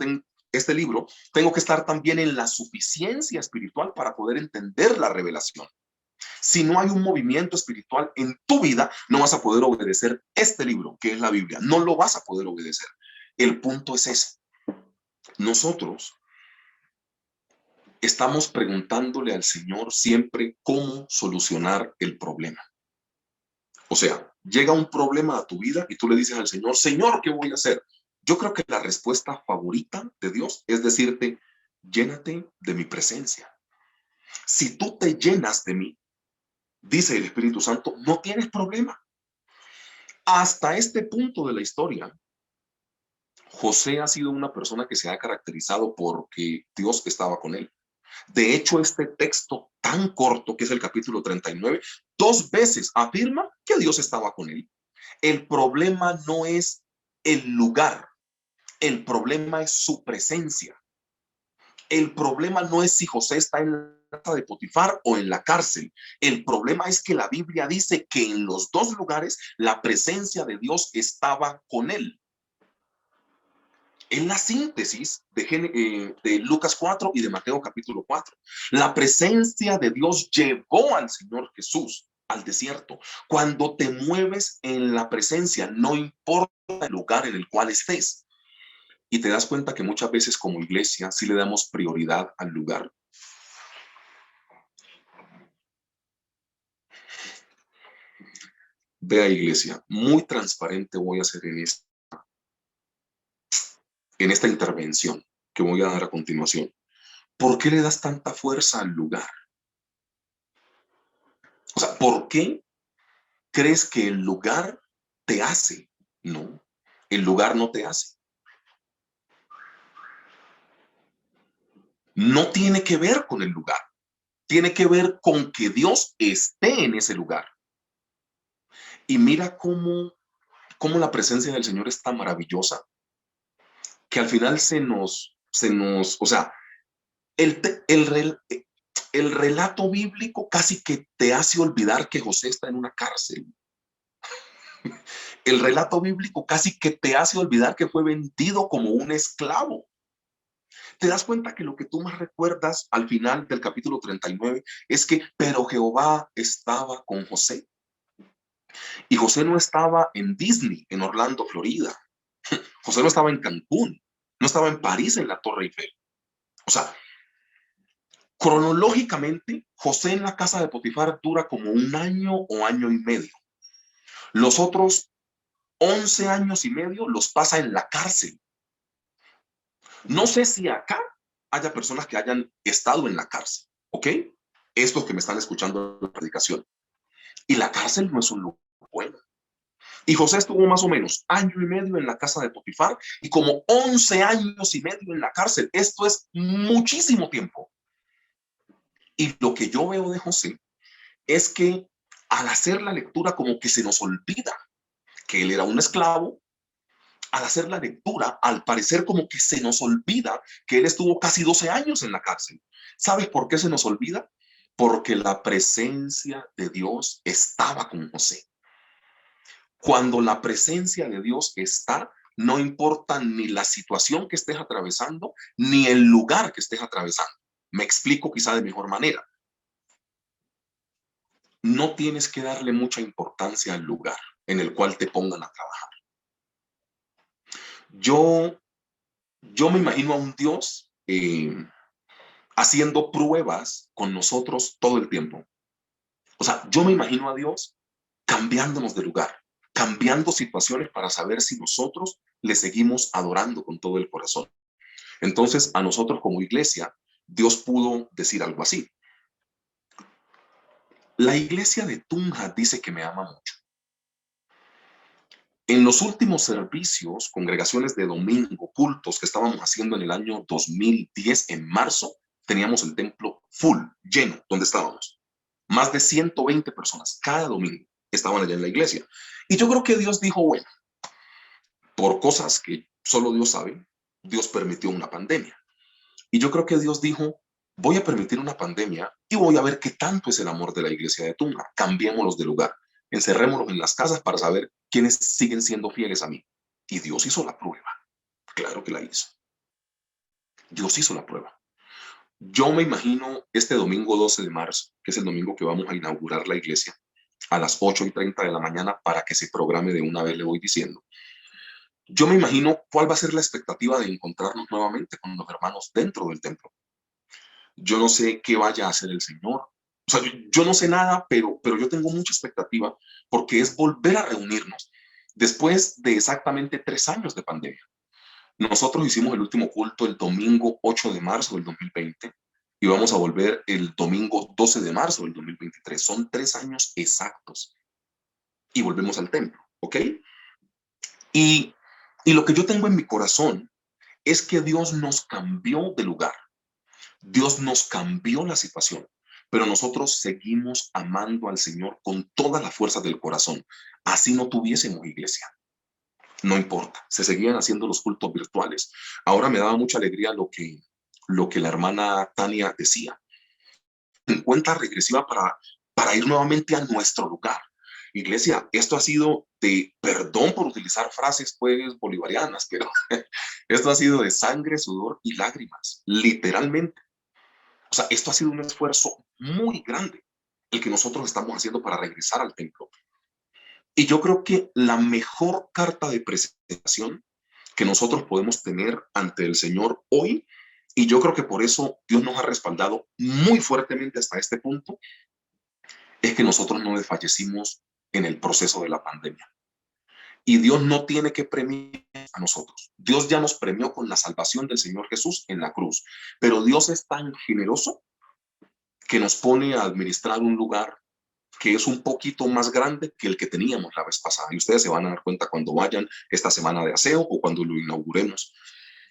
tengo que estar también en la suficiencia espiritual para poder entender la revelación. Si no hay un movimiento espiritual en tu vida, no vas a poder obedecer este libro, que es la Biblia. No lo vas a poder obedecer. El punto es ese. Nosotros estamos preguntándole al Señor siempre cómo solucionar el problema. O sea, llega un problema a tu vida y tú le dices al Señor, Señor, ¿qué voy a hacer? Yo creo que la respuesta favorita de Dios es decirte, llénate de mi presencia. Si tú te llenas de mí, dice el Espíritu Santo, no tienes problema. Hasta este punto de la historia, José ha sido una persona que se ha caracterizado porque Dios estaba con él. De hecho, este texto tan corto, que es el capítulo 39, 2 veces afirma que Dios estaba con él. El problema no es el lugar, el problema es su presencia. El problema no es si José está en la casa de Potifar o en la cárcel. El problema es que la Biblia dice que en los 2 lugares la presencia de Dios estaba con él. Es la síntesis de Lucas 4 y de Mateo capítulo 4. La presencia de Dios llevó al Señor Jesús al desierto. Cuando te mueves en la presencia, no importa el lugar en el cual estés. Y te das cuenta que muchas veces como iglesia sí le damos prioridad al lugar. Vea, iglesia, muy transparente voy a ser en esta intervención que voy a dar a continuación. ¿Por qué le das tanta fuerza al lugar? O sea, ¿por qué crees que el lugar te hace? No, el lugar no te hace. No tiene que ver con el lugar. Tiene que ver con que Dios esté en ese lugar. Y mira cómo la presencia del Señor es tan maravillosa que al final o sea, el, el relato bíblico casi que te hace olvidar que José está en una cárcel. El relato bíblico casi que te hace olvidar que fue vendido como un esclavo. Te das cuenta que lo que tú más recuerdas al final del capítulo 39 es que, pero Jehová estaba con José. Y José no estaba en Disney, en Orlando, Florida. José no estaba en Cancún, no estaba en París, en la Torre Eiffel. O sea, cronológicamente, José en la casa de Potifar dura como un año o año y medio. Los otros 11 años y medio los pasa en la cárcel. No sé si acá haya personas que hayan estado en la cárcel, ¿ok? Estos que me están escuchando en la predicación. Y la cárcel no es un lugar bueno. Y José estuvo más o menos año y medio en la casa de Potifar y como 11 años y medio en la cárcel. Esto es muchísimo tiempo. Y lo que yo veo de José es que al hacer la lectura como que se nos olvida que él era un esclavo. Al hacer la lectura, al parecer como que se nos olvida que él estuvo casi 12 años en la cárcel. ¿Sabes por qué se nos olvida? Porque la presencia de Dios estaba con José. Cuando la presencia de Dios está, no importa ni la situación que estés atravesando, ni el lugar que estés atravesando. Me explico quizá de mejor manera. No tienes que darle mucha importancia al lugar en el cual te pongan a trabajar. Yo me imagino a un Dios haciendo pruebas con nosotros todo el tiempo. O sea, yo me imagino a Dios cambiándonos de lugar, cambiando situaciones para saber si nosotros le seguimos adorando con todo el corazón. Entonces, a nosotros como iglesia, Dios pudo decir algo así. La iglesia de Tunja dice que me ama mucho. En los últimos servicios, congregaciones de domingo, cultos que estábamos haciendo en el año 2010, en marzo, teníamos el templo full, lleno, donde estábamos. Más de 120 personas cada domingo estaban allá en la iglesia. Y yo creo que Dios dijo, bueno, por cosas que solo Dios sabe, Dios permitió una pandemia. Y yo creo que Dios dijo, voy a permitir una pandemia y voy a ver qué tanto es el amor de la iglesia de Tunja. Cambiémoslos de lugar. Encerrémonos en las casas para saber quiénes siguen siendo fieles a mí. Y Dios hizo la prueba. Claro que la hizo. Dios hizo la prueba. Yo me imagino este domingo 12 de marzo, que es el domingo que vamos a inaugurar la iglesia, a las 8:30 de la mañana para que se programe de una vez, le voy diciendo. Yo me imagino cuál va a ser la expectativa de encontrarnos nuevamente con los hermanos dentro del templo. Yo no sé qué vaya a hacer el Señor. O sea, yo no sé nada, pero yo tengo mucha expectativa porque es volver a reunirnos después de exactamente 3 años de pandemia. Nosotros hicimos el último culto el domingo 8 de marzo del 2020 y vamos a volver el domingo 12 de marzo del 2023. Son 3 años exactos y volvemos al templo, ¿ok? Y lo que yo tengo en mi corazón es que Dios nos cambió de lugar. Dios nos cambió la situación, pero nosotros seguimos amando al Señor con toda la fuerza del corazón. Así no tuviésemos iglesia. No importa, se seguían haciendo los cultos virtuales. Ahora me daba mucha alegría lo que la hermana Tania decía. En cuenta regresiva para ir nuevamente a nuestro lugar. Iglesia, esto ha sido de, perdón por utilizar frases pues bolivarianas, pero esto ha sido de sangre, sudor y lágrimas, literalmente. O sea, esto ha sido un esfuerzo muy grande. el que nosotros estamos haciendo para regresar al templo. Y yo creo que la mejor carta de presentación que nosotros podemos tener ante el Señor hoy, y yo creo que por eso Dios nos ha respaldado muy fuertemente hasta este punto, es que nosotros no desfallecimos en el proceso de la pandemia. Y Dios no tiene que premiar a nosotros. Dios ya nos premió con la salvación del Señor Jesús en la cruz. Pero Dios es tan generoso que nos pone a administrar un lugar que es un poquito más grande que el que teníamos la vez pasada. Y ustedes se van a dar cuenta cuando vayan esta semana de aseo o cuando lo inauguremos.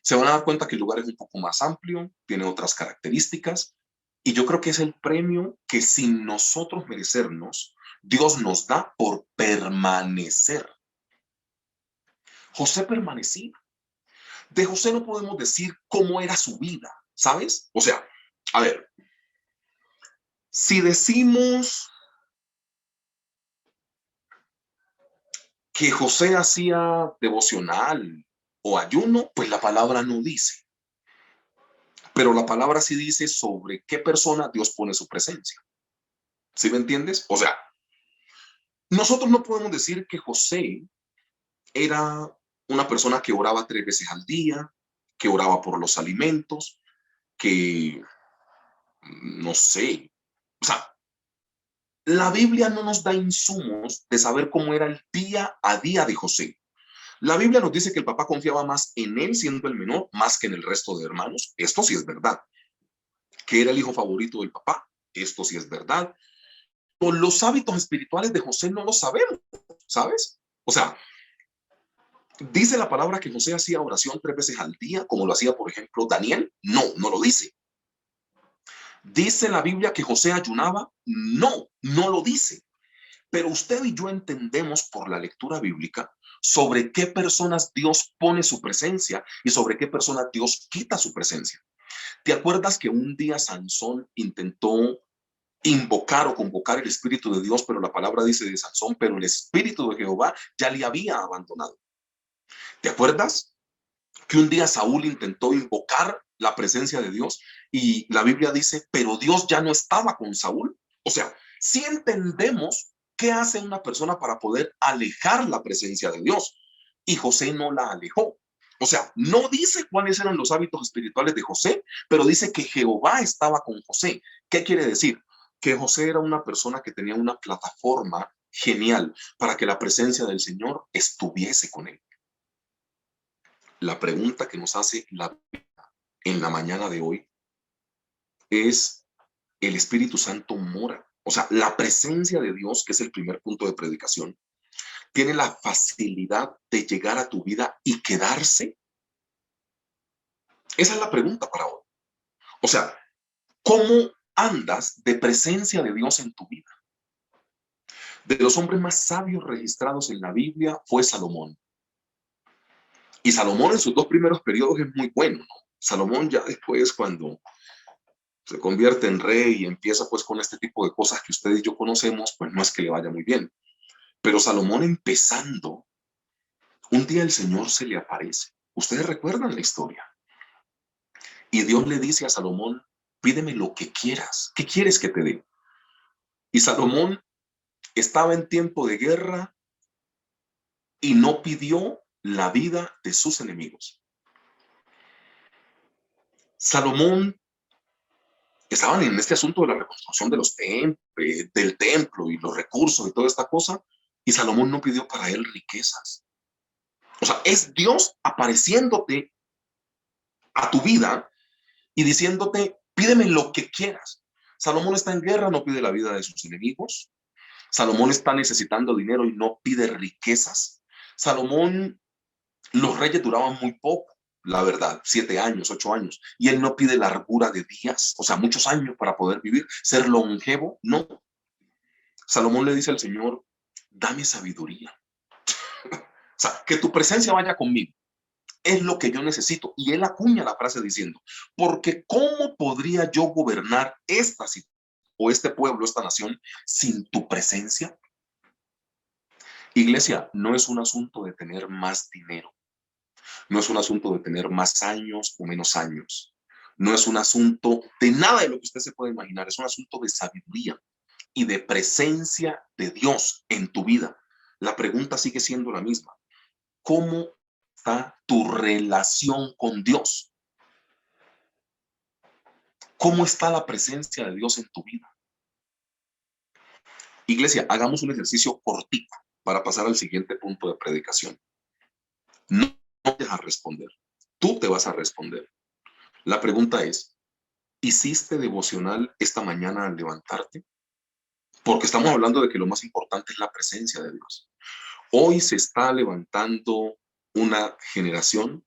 Se van a dar cuenta que el lugar es un poco más amplio, tiene otras características. Y yo creo que es el premio que sin nosotros merecernos, Dios nos da por permanecer. José permanecía. De José no podemos decir cómo era su vida, ¿sabes? O sea, a ver, si decimos que José hacía devocional o ayuno, pues la palabra no dice. Pero la palabra sí dice sobre qué persona Dios pone su presencia. ¿Sí me entiendes? O sea, nosotros no podemos decir que José era una persona que oraba 3 veces al día, que oraba por los alimentos, que no sé. O sea, la Biblia no nos da insumos de saber cómo era el día a día de José. La Biblia nos dice que el papá confiaba más en él siendo el menor, más que en el resto de hermanos. Esto sí es verdad. Que era el hijo favorito del papá. Esto sí es verdad. Pero los hábitos espirituales de José no lo sabemos, ¿sabes? O sea, ¿dice la palabra que José hacía oración 3 veces al día, como lo hacía, por ejemplo, Daniel? No, no lo dice. ¿Dice la Biblia que José ayunaba? No, no lo dice. Pero usted y yo entendemos por la lectura bíblica sobre qué personas Dios pone su presencia y sobre qué personas Dios quita su presencia. ¿Te acuerdas que un día Sansón intentó invocar o convocar el Espíritu de Dios, pero la palabra dice de Sansón, pero el Espíritu de Jehová ya le había abandonado? ¿Te acuerdas que un día Saúl intentó invocar la presencia de Dios y la Biblia dice, pero Dios ya no estaba con Saúl? O sea, si entendemos qué hace una persona para poder alejar la presencia de Dios, y José no la alejó. O sea, no dice cuáles eran los hábitos espirituales de José, pero dice que Jehová estaba con José. ¿Qué quiere decir? Que José era una persona que tenía una plataforma genial para que la presencia del Señor estuviese con él. La pregunta que nos hace la Biblia en la mañana de hoy es, ¿el Espíritu Santo mora? O sea, la presencia de Dios, que es el primer punto de predicación, ¿tiene la facilidad de llegar a tu vida y quedarse? Esa es la pregunta para hoy. O sea, ¿cómo andas de presencia de Dios en tu vida? De los hombres más sabios registrados en la Biblia fue Salomón. Y Salomón en sus 2 primeros periodos es muy bueno, ¿no? Salomón ya después, cuando se convierte en rey y empieza pues con este tipo de cosas que ustedes y yo conocemos, pues no es que le vaya muy bien. Pero Salomón empezando, un día el Señor se le aparece. Ustedes recuerdan la historia. Y Dios le dice a Salomón, pídeme lo que quieras. ¿Qué quieres que te dé? Y Salomón estaba en tiempo de guerra y no pidió la vida de sus enemigos. Salomón estaban en este asunto de la reconstrucción de los del templo y los recursos y toda esta cosa, y Salomón no pidió para él riquezas. O sea, es Dios apareciéndote a tu vida y diciéndote, pídeme lo que quieras. Salomón está en guerra, no pide la vida de sus enemigos. Salomón está necesitando dinero y no pide riquezas. Salomón, los reyes duraban muy poco, la verdad, 7 años, 8 años, y él no pide largura de días, o sea, muchos años para poder vivir, ser longevo, no. Salomón le dice al Señor, dame sabiduría. O sea, que tu presencia vaya conmigo. Es lo que yo necesito. Y él acuña la frase diciendo, porque ¿cómo podría yo gobernar esta situación o este pueblo, esta nación, sin tu presencia? Iglesia, no es un asunto de tener más dinero. No es un asunto de tener más años o menos años. No es un asunto de nada de lo que usted se puede imaginar. Es un asunto de sabiduría. y de presencia de Dios en tu vida. La pregunta sigue siendo la misma. ¿Cómo está tu relación con Dios? ¿Cómo está la presencia de Dios en tu vida? Iglesia, hagamos un ejercicio cortito para pasar al siguiente punto de predicación. No te vas a responder. Tú te vas a responder. La pregunta es, ¿hiciste devocional esta mañana al levantarte? Porque estamos hablando de que lo más importante es la presencia de Dios. Hoy se está levantando una generación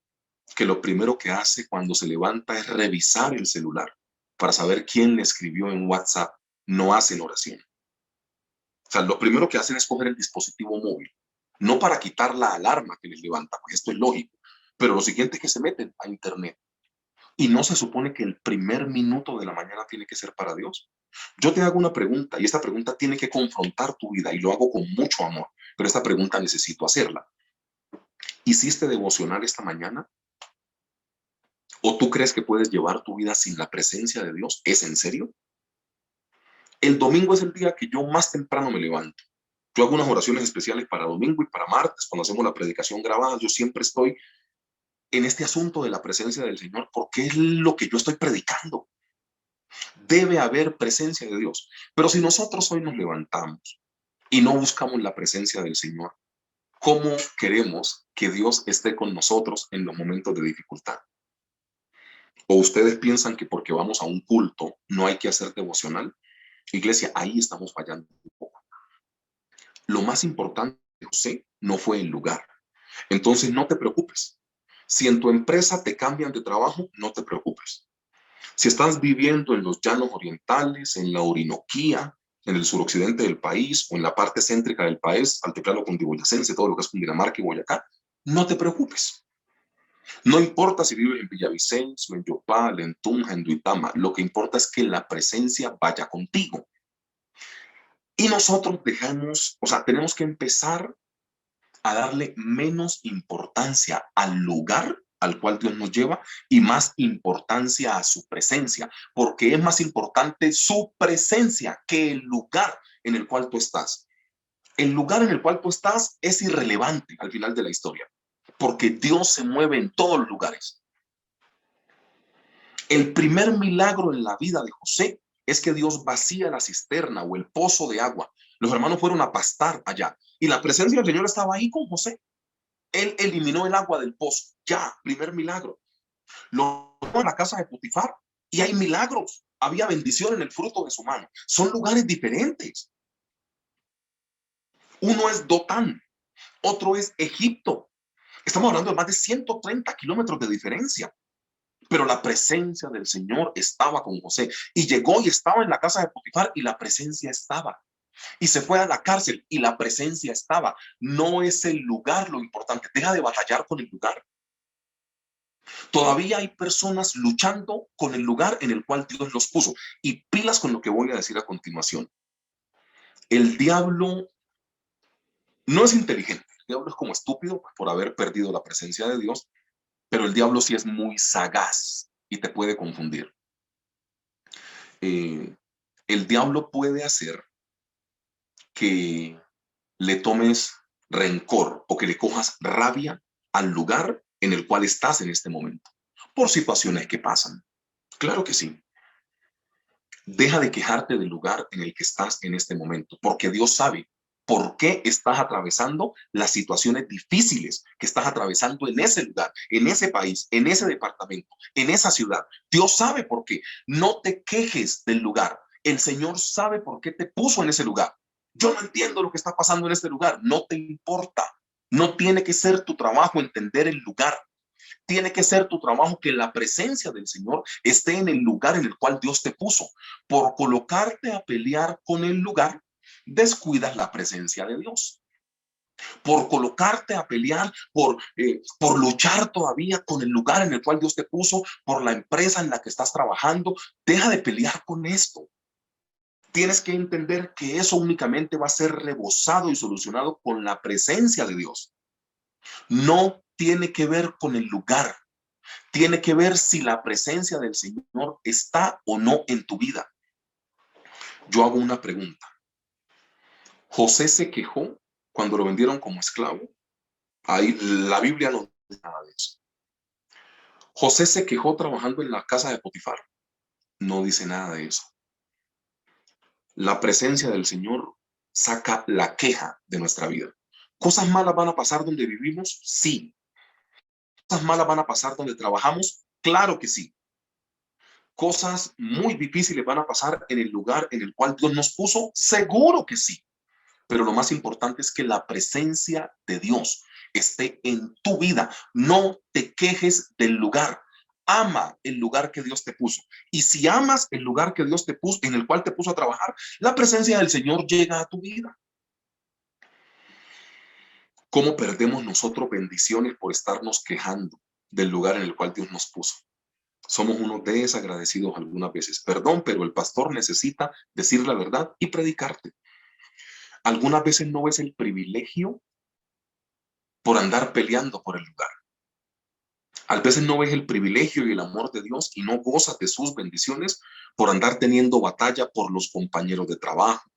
que lo primero que hace cuando se levanta es revisar el celular para saber quién le escribió en WhatsApp. No hacen oración. O sea, lo primero que hacen es coger el dispositivo móvil, no para quitar la alarma que les levanta, pues esto es lógico, pero lo siguiente es que se meten a internet. Y no se supone que el primer minuto de la mañana tiene que ser para Dios. Yo te hago una pregunta y esta pregunta tiene que confrontar tu vida y lo hago con mucho amor, pero esta pregunta necesito hacerla. ¿Hiciste devocional esta mañana? ¿O tú crees que puedes llevar tu vida sin la presencia de Dios? ¿Es en serio? El domingo es el día que yo más temprano me levanto. Yo hago unas oraciones especiales para domingo y para martes, cuando hacemos la predicación grabada. Yo siempre estoy en este asunto de la presencia del Señor, porque es lo que yo estoy predicando. Debe haber presencia de Dios. Pero si nosotros hoy nos levantamos y no buscamos la presencia del Señor, ¿cómo queremos que Dios esté con nosotros en los momentos de dificultad? ¿O ustedes piensan que porque vamos a un culto no hay que hacer devocional? Iglesia, ahí estamos fallando un poco. Lo más importante de José no fue el lugar. Entonces no te preocupes. Si en tu empresa te cambian de trabajo, no te preocupes. Si estás viviendo en los llanos orientales, en la Orinoquía, en el suroccidente del país o en la parte céntrica del país, altiplano cundiboyacense, todo lo que es Cundinamarca y Boyacá, no te preocupes. No importa si vives en Villavicencio, en Yopal, en Tunja, en Duitama, lo que importa es que la presencia vaya contigo. Y nosotros tenemos que empezar a darle menos importancia al lugar al cual Dios nos lleva y más importancia a su presencia, porque es más importante su presencia que el lugar en el cual tú estás. El lugar en el cual tú estás es irrelevante al final de la historia, porque Dios se mueve en todos los lugares. El primer milagro en la vida de José es que Dios vacía la cisterna o el pozo de agua. Los hermanos fueron a pastar allá y la presencia del Señor estaba ahí con José. Él eliminó el agua del pozo. Ya, primer milagro. Lo llevó a la casa de Potifar y hay milagros. Había bendición en el fruto de su mano. Son lugares diferentes. Uno es Dotán, otro es Egipto. Estamos hablando de más de 130 kilómetros de diferencia. Pero la presencia del Señor estaba con José y llegó y estaba en la casa de Potifar y la presencia estaba. Y se fue a la cárcel y la presencia estaba. No es el lugar lo importante. Deja de batallar con el lugar. Todavía hay personas luchando con el lugar en el cual Dios los puso. Y pilas con lo que voy a decir a continuación. El diablo no es inteligente. El diablo es como estúpido por haber perdido la presencia de Dios. Pero el diablo sí es muy sagaz y te puede confundir. El diablo puede hacer que le tomes rencor o que le cojas rabia al lugar en el cual estás en este momento, por situaciones que pasan. Claro que sí. Deja de quejarte del lugar en el que estás en este momento, porque Dios sabe por qué estás atravesando las situaciones difíciles que estás atravesando en ese lugar, en ese país, en ese departamento, en esa ciudad. Dios sabe por qué. No te quejes del lugar. El Señor sabe por qué te puso en ese lugar. Yo no entiendo lo que está pasando en este lugar. No te importa. No tiene que ser tu trabajo entender el lugar. Tiene que ser tu trabajo que la presencia del Señor esté en el lugar en el cual Dios te puso. Por colocarte a pelear con el lugar, descuidas la presencia de Dios. Por colocarte a pelear, por luchar todavía con el lugar en el cual Dios te puso, por la empresa en la que estás trabajando, deja de pelear con esto. Tienes que entender que eso únicamente va a ser rebosado y solucionado con la presencia de Dios. No tiene que ver con el lugar. Tiene que ver si la presencia del Señor está o no en tu vida. Yo hago una pregunta. José se quejó cuando lo vendieron como esclavo. Ahí la Biblia no dice nada de eso. José se quejó trabajando en la casa de Potifar. No dice nada de eso. La presencia del Señor saca la queja de nuestra vida. ¿Cosas malas van a pasar donde vivimos? Sí. ¿Cosas malas van a pasar donde trabajamos? Claro que sí. ¿Cosas muy difíciles van a pasar en el lugar en el cual Dios nos puso? Seguro que sí. Pero lo más importante es que la presencia de Dios esté en tu vida. No te quejes del lugar. Ama el lugar que Dios te puso. Y si amas el lugar que Dios te puso, en el cual te puso a trabajar, la presencia del Señor llega a tu vida. ¿Cómo perdemos nosotros bendiciones por estarnos quejando del lugar en el cual Dios nos puso? Somos unos desagradecidos algunas veces. Perdón, pero el pastor necesita decir la verdad y predicarte. Algunas veces no ves el privilegio por andar peleando por el lugar. A veces no ves el privilegio y el amor de Dios y no gozas de sus bendiciones por andar teniendo batalla por los compañeros de trabajo,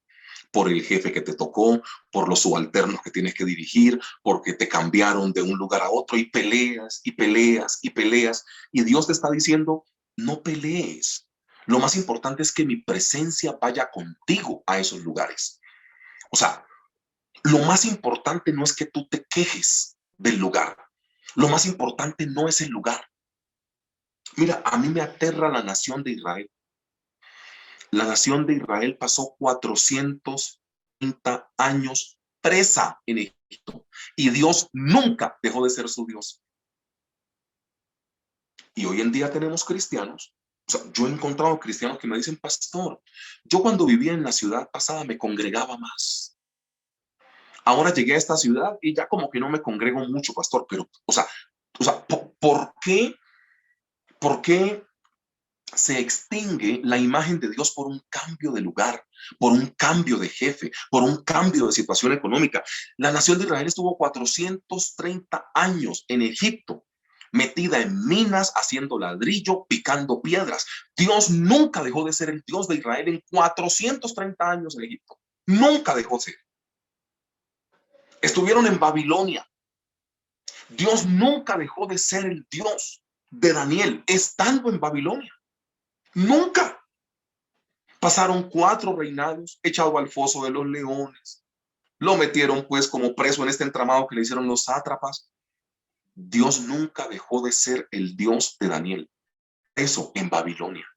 por el jefe que te tocó, por los subalternos que tienes que dirigir, porque te cambiaron de un lugar a otro y peleas y peleas y peleas. Y Dios te está diciendo, no pelees. Lo más importante es que mi presencia vaya contigo a esos lugares. O sea, lo más importante no es que tú te quejes del lugar. Lo más importante no es el lugar. Mira, a mí me aterra la nación de Israel. La nación de Israel pasó 430 años presa en Egipto y Dios nunca dejó de ser su Dios. Y hoy en día tenemos cristianos. O sea, yo he encontrado cristianos que me dicen, pastor, yo cuando vivía en la ciudad pasada me congregaba más. Ahora llegué a esta ciudad y ya como que no me congrego mucho, pastor, pero, o sea, ¿por qué se extingue la imagen de Dios por un cambio de lugar, por un cambio de jefe, por un cambio de situación económica? La nación de Israel estuvo 430 años en Egipto, metida en minas, haciendo ladrillo, picando piedras. Dios nunca dejó de ser el Dios de Israel en 430 años en Egipto. Nunca dejó de ser. Estuvieron en Babilonia. Dios nunca dejó de ser el Dios de Daniel, estando en Babilonia. Nunca. Pasaron 4 reinados, echado al foso de los leones. Lo metieron pues como preso en este entramado que le hicieron los sátrapas. Dios nunca dejó de ser el Dios de Daniel. Eso en Babilonia.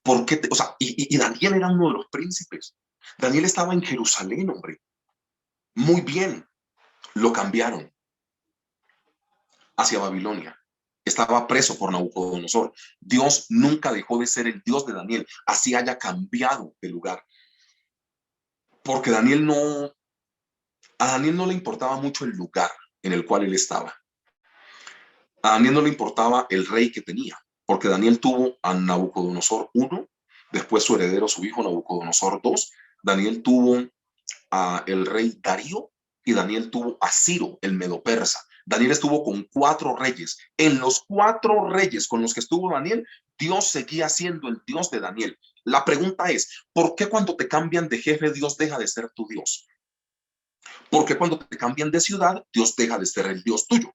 ¿Por qué? O sea, y Daniel era uno de los príncipes. Daniel estaba en Jerusalén, hombre. Muy bien. Lo cambiaron hacia Babilonia. Estaba preso por Nabucodonosor. Dios nunca dejó de ser el Dios de Daniel, así haya cambiado de lugar. Porque a Daniel no le importaba mucho el lugar en el cual él estaba. A Daniel no le importaba el rey que tenía, porque Daniel tuvo a Nabucodonosor I, después su heredero, su hijo Nabucodonosor II. Daniel tuvo a el rey Darío y Daniel tuvo a Ciro, el medo-persa. Daniel estuvo con 4 reyes. En los 4 reyes con los que estuvo Daniel, Dios seguía siendo el Dios de Daniel. La pregunta es, ¿por qué cuando te cambian de jefe Dios deja de ser tu Dios? ¿Por qué cuando te cambian de ciudad Dios deja de ser el Dios tuyo?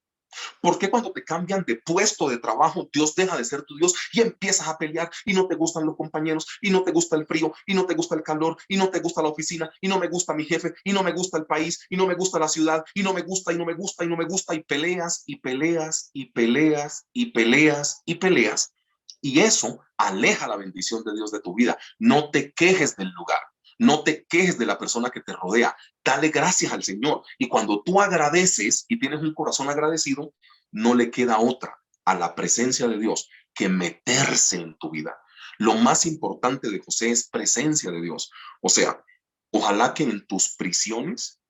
¿Por qué cuando te cambian de puesto de trabajo Dios deja de ser tu Dios y empiezas a pelear y no te gustan los compañeros y no te gusta el frío y no te gusta el calor y no te gusta la oficina y no me gusta mi jefe y no me gusta el país y no me gusta la ciudad y no me gusta y no me gusta y no me gusta y peleas y peleas y peleas y peleas y peleas? Y eso aleja la bendición de Dios de tu vida. No te quejes del lugar. No te quejes de la persona que te rodea. Dale gracias al Señor. Y cuando tú agradeces y tienes un corazón agradecido, no le queda otra a la presencia de Dios que meterse en tu vida. Lo más importante de José es presencia de Dios. O sea, ojalá que en tus prisiones,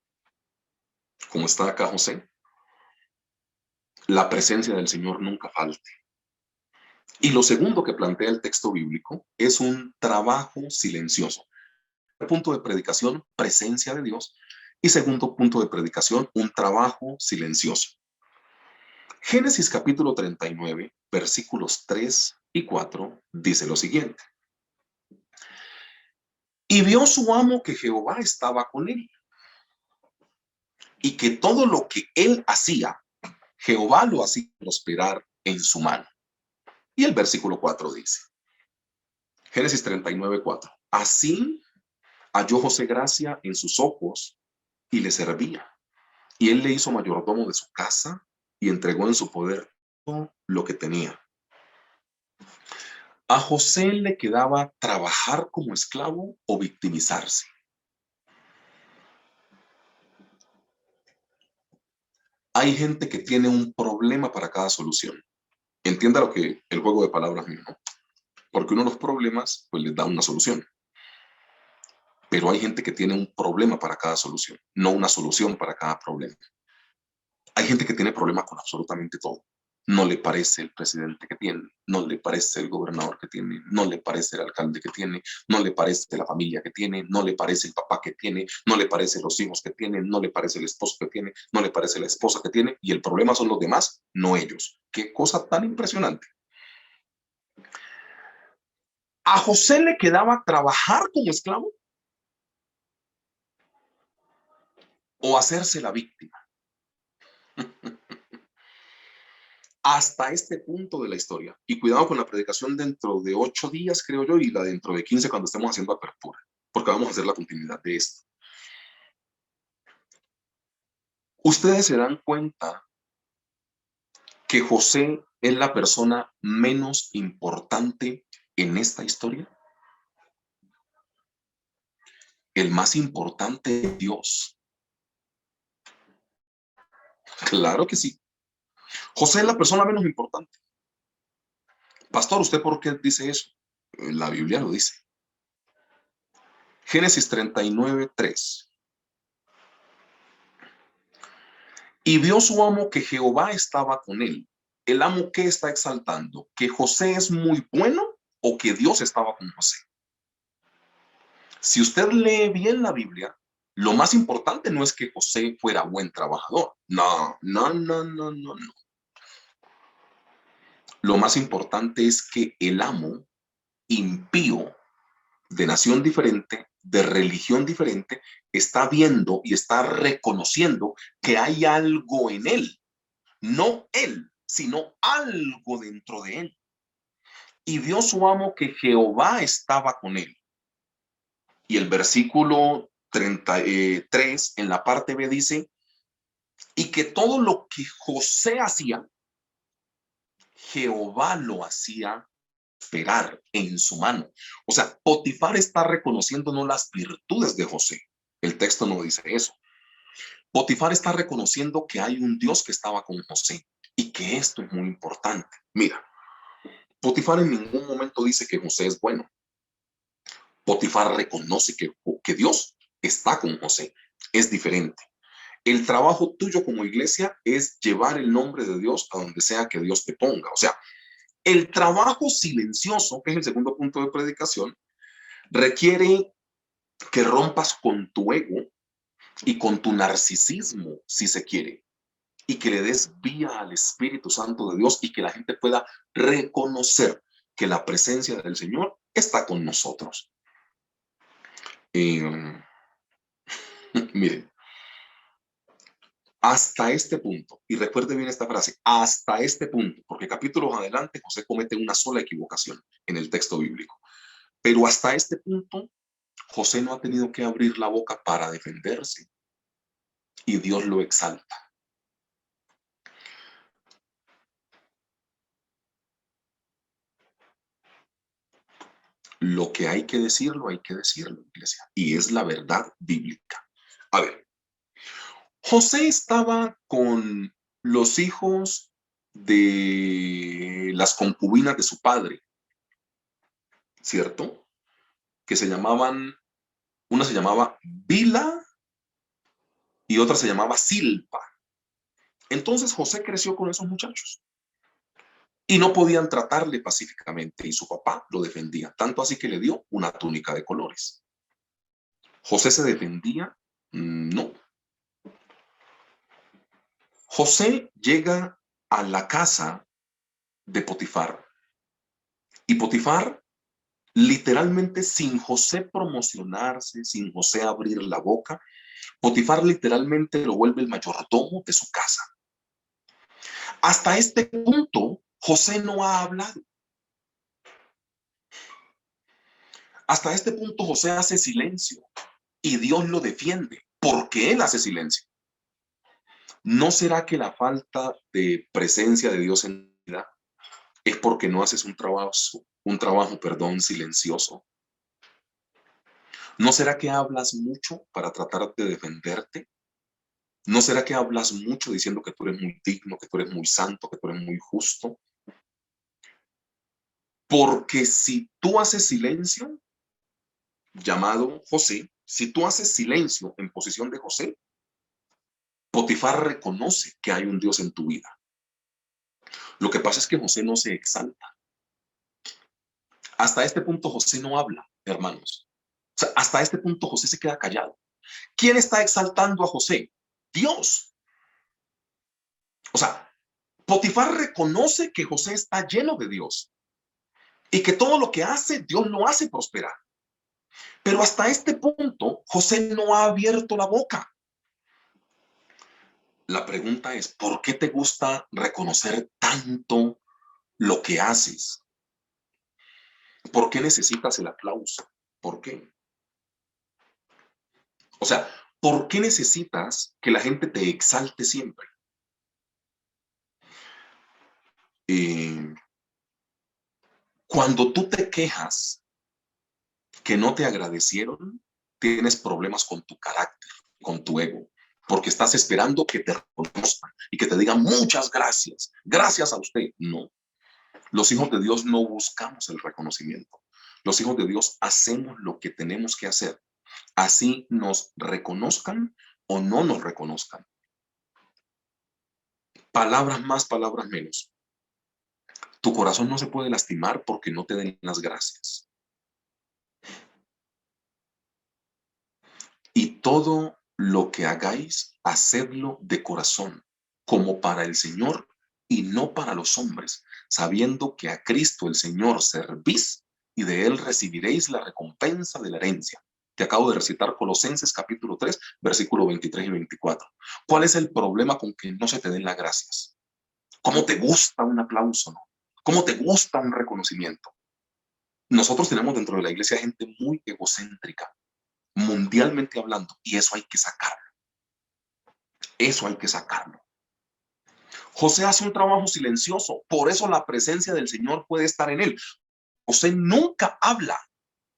como está acá José, la presencia del Señor nunca falte. Y lo segundo que plantea el texto bíblico es un trabajo silencioso. Punto de predicación, presencia de Dios. Y segundo punto de predicación, un trabajo silencioso. Génesis capítulo 39, versículos 3 y 4, dice lo siguiente. Y vio su amo que Jehová estaba con él, y que todo lo que él hacía, Jehová lo hacía prosperar en su mano. Y el versículo 4 dice, Génesis 39:4, así halló José gracia en sus ojos y le servía. Y él le hizo mayordomo de su casa y entregó en su poder todo lo que tenía. A José le quedaba trabajar como esclavo o victimizarse. Hay gente que tiene un problema para cada solución. Entienda lo que el juego de palabras mío, ¿no? Porque uno de los problemas pues les da una solución. Pero hay gente que tiene un problema para cada solución, no una solución para cada problema. Hay gente que tiene problemas con absolutamente todo. No le parece el presidente que tiene, no le parece el gobernador que tiene, no le parece el alcalde que tiene, no le parece la familia que tiene, no le parece el papá que tiene, no le parece los hijos que tiene, no le parece el esposo que tiene, no le parece la esposa que tiene, y el problema son los demás, no ellos. Qué cosa tan impresionante. A José le quedaba trabajar como esclavo o hacerse la víctima. Hasta este punto de la historia. Y cuidado con la predicación dentro de 8 días, creo yo, y la dentro de 15 cuando estemos haciendo apertura, porque vamos a hacer la continuidad de esto. Ustedes se dan cuenta que José es la persona menos importante en esta historia. El más importante es Dios. Claro que sí. José es la persona menos importante. Pastor, ¿usted por qué dice eso? La Biblia lo dice. Génesis 39:3. Y vio su amo que Jehová estaba con él. ¿El amo qué está exaltando? ¿Que José es muy bueno o que Dios estaba con José? Si usted lee bien la Biblia, lo más importante no es que José fuera buen trabajador. No. Lo más importante es que el amo impío, de nación diferente, de religión diferente, está viendo y está reconociendo que hay algo en él. No él, sino algo dentro de él. Y vio su amo que Jehová estaba con él. Y el versículo 33 en la parte B dice, y que todo lo que José hacía, Jehová lo hacía prosperar en su mano. O sea, Potifar está reconociendo no las virtudes de José. El texto no dice eso. Potifar está reconociendo que hay un Dios que estaba con José y que esto es muy importante. Mira, Potifar en ningún momento dice que José es bueno. Potifar reconoce que Dios está con José. Es diferente. El trabajo tuyo como iglesia es llevar el nombre de Dios a donde sea que Dios te ponga. O sea, el trabajo silencioso, que es el segundo punto de predicación, requiere que rompas con tu ego y con tu narcisismo, si se quiere, y que le des vía al Espíritu Santo de Dios y que la gente pueda reconocer que la presencia del Señor está con nosotros. Miren, hasta este punto, y recuerde bien esta frase, hasta este punto, porque capítulos adelante José comete una sola equivocación en el texto bíblico, pero hasta este punto José no ha tenido que abrir la boca para defenderse y Dios lo exalta. Lo que hay que decirlo, iglesia, y es la verdad bíblica. A ver, José estaba con los hijos de las concubinas de su padre, ¿cierto? Que se llamaban, una se llamaba Bila y otra se llamaba Silpa. Entonces José creció con esos muchachos y no podían tratarle pacíficamente y su papá lo defendía, tanto así que le dio una túnica de colores. ¿José se defendía? No. José llega a la casa de Potifar y Potifar, literalmente sin José promocionarse, sin José abrir la boca, Potifar literalmente lo vuelve el mayordomo de su casa. Hasta este punto, José no ha hablado. Hasta este punto, José hace silencio y Dios lo defiende porque él hace silencio. ¿No será que la falta de presencia de Dios en tu vida es porque no haces un trabajo, silencioso? ¿No será que hablas mucho para tratar de defenderte? ¿No será que hablas mucho diciendo que tú eres muy digno, que tú eres muy santo, que tú eres muy justo? Porque si tú haces silencio, llamado José, si tú haces silencio en posición de José, Potifar reconoce que hay un Dios en tu vida. Lo que pasa es que José no se exalta. Hasta este punto José no habla, hermanos. O sea, hasta este punto José se queda callado. ¿Quién está exaltando a José? Dios. O sea, Potifar reconoce que José está lleno de Dios y que todo lo que hace, Dios lo hace prosperar. Pero hasta este punto, José no ha abierto la boca. La pregunta es, ¿por qué te gusta reconocer tanto lo que haces? ¿Por qué necesitas el aplauso? ¿Por qué? O sea, ¿por qué necesitas que la gente te exalte siempre? Eh, Cuando tú te quejas que no te agradecieron, tienes problemas con tu carácter, con tu ego, porque estás esperando que te reconozcan y que te digan muchas gracias. Gracias a usted. No. Los hijos de Dios no buscamos el reconocimiento. Los hijos de Dios hacemos lo que tenemos que hacer. Así nos reconozcan o no nos reconozcan. Palabras más, palabras menos. Tu corazón no se puede lastimar porque no te den las gracias. Y todo lo que hagáis, hacedlo de corazón, como para el Señor y no para los hombres, sabiendo que a Cristo el Señor servís y de él recibiréis la recompensa de la herencia. Te acabo de recitar Colosenses capítulo 3, versículo 23 y 24. ¿Cuál es el problema con que no se te den las gracias? ¿Cómo te gusta un aplauso, no? ¿Cómo te gusta un reconocimiento? Nosotros tenemos dentro de la iglesia gente muy egocéntrica, mundialmente hablando, y eso hay que sacarlo. Eso hay que sacarlo. José hace un trabajo silencioso, por eso la presencia del Señor puede estar en él. José nunca habla.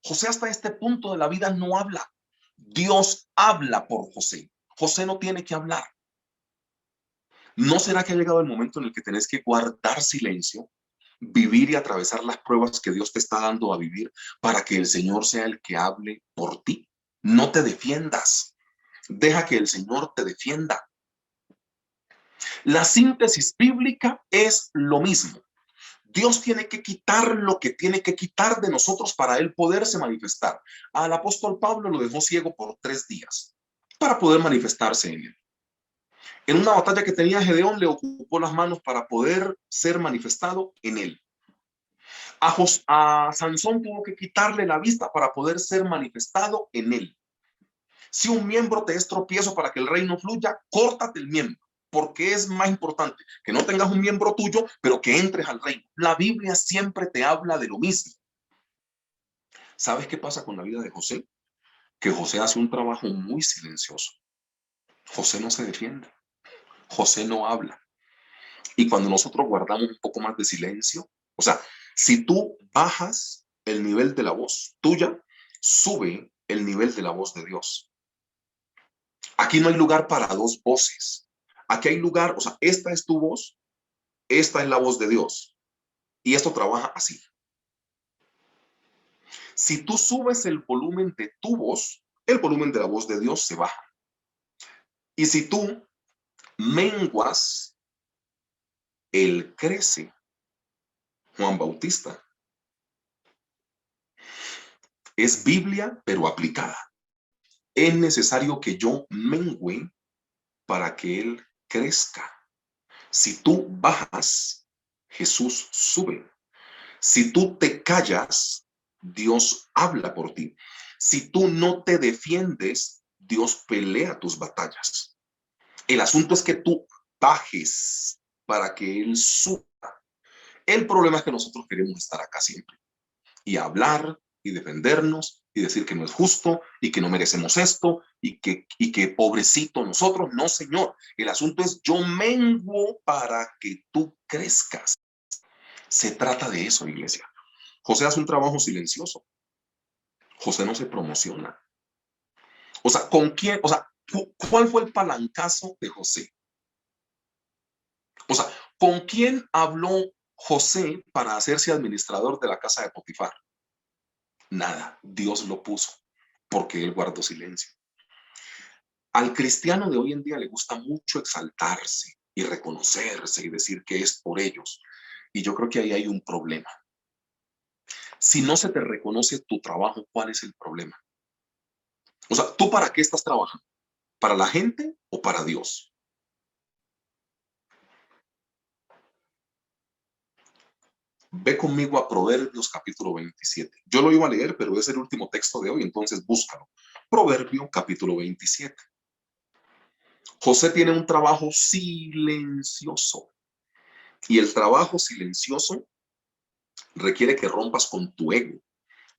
José hasta este punto de la vida no habla. Dios habla por José. José no tiene que hablar. ¿No será que ha llegado el momento en el que tenés que guardar silencio, vivir y atravesar las pruebas que Dios te está dando a vivir para que el Señor sea el que hable por ti? No te defiendas. Deja que el Señor te defienda. La síntesis bíblica es lo mismo. Dios tiene que quitar lo que tiene que quitar de nosotros para él poderse manifestar. Al apóstol Pablo lo dejó ciego por 3 días para poder manifestarse en él. En una batalla que tenía Gedeón, le ocupó las manos para poder ser manifestado en él. A Sansón tuvo que quitarle la vista para poder ser manifestado en él. Si un miembro te es tropiezo para que el reino fluya, córtate el miembro, porque es más importante que no tengas un miembro tuyo, pero que entres al reino. La Biblia siempre te habla de lo mismo. ¿Sabes qué pasa con la vida de José? Que José hace un trabajo muy silencioso. José no se defiende. José no habla. Y cuando nosotros guardamos un poco más de silencio, o sea, si tú bajas el nivel de la voz tuya, sube el nivel de la voz de Dios. Aquí no hay lugar para dos voces. Aquí hay lugar, o sea, esta es tu voz, esta es la voz de Dios. Y esto trabaja así. Si tú subes el volumen de tu voz, el volumen de la voz de Dios se baja. Y si tú menguas, él crece. Juan Bautista. Es Biblia, pero aplicada. Es necesario que yo mengüe para que él crezca. Si tú bajas, Jesús sube. Si tú te callas, Dios habla por ti. Si tú no te defiendes, Dios pelea tus batallas. El asunto es que tú bajes para que Él suba. El problema es que nosotros queremos estar acá siempre y hablar y defendernos y decir que no es justo y que no merecemos esto y que pobrecito nosotros. No, Señor. El asunto es yo menguo para que tú crezcas. Se trata de eso, iglesia. José hace un trabajo silencioso. José no se promociona. O sea, ¿con quién? O sea, ¿cuál fue el palancazo de José? O sea, ¿con quién habló José para hacerse administrador de la casa de Potifar? Nada, Dios lo puso porque él guardó silencio. Al cristiano de hoy en día le gusta mucho exaltarse y reconocerse y decir que es por ellos. Y yo creo que ahí hay un problema. Si no se te reconoce tu trabajo, ¿cuál es el problema? O sea, ¿tú para qué estás trabajando? ¿Para la gente o para Dios? Ve conmigo a Proverbios capítulo 27. Yo lo iba a leer, pero es el último texto de hoy, entonces búscalo. Proverbio capítulo 27. José tiene un trabajo silencioso y el trabajo silencioso requiere que rompas con tu ego,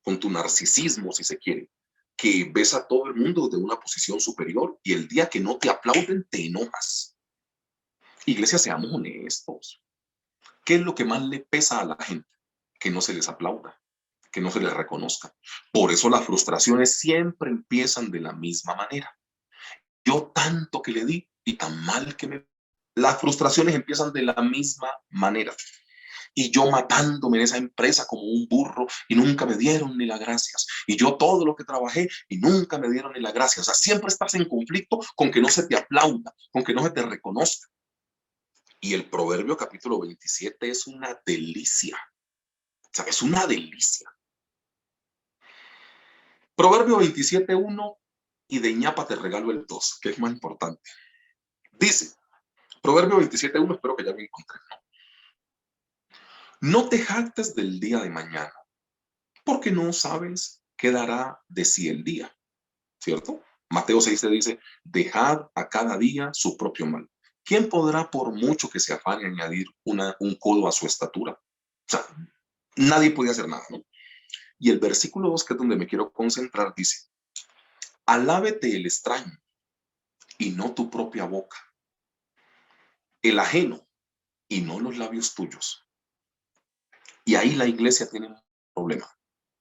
con tu narcisismo, si se quiere, que ves a todo el mundo de una posición superior y el día que no te aplauden te enojas. Iglesia, seamos honestos. ¿Qué es lo que más le pesa a la gente? Que no se les aplauda, que no se les reconozca. Por eso las frustraciones siempre empiezan de la misma manera. Yo tanto que le di y tan mal que me... Las frustraciones empiezan de la misma manera. Y yo matándome en esa empresa como un burro y nunca me dieron ni las gracias. Y yo todo lo que trabajé y nunca me dieron ni las gracias. O sea, siempre estás en conflicto con que no se te aplauda, con que no se te reconozca. Y el Proverbio capítulo 27 es una delicia. O sea, es una delicia. Proverbio 27:1 y de ñapa te regalo el 2, que es más importante. Dice, Proverbio 27:1, espero que ya me encontré. No te jactes del día de mañana, porque no sabes qué dará de sí el día, ¿cierto? Mateo 6 te dice, dejad a cada día su propio mal. ¿Quién podrá, por mucho que se afane, añadir un codo a su estatura? O sea, nadie podía hacer nada, ¿no? Y el versículo 2, que es donde me quiero concentrar, dice, alábete el extraño y no tu propia boca, el ajeno y no los labios tuyos. Y ahí la iglesia tiene un problema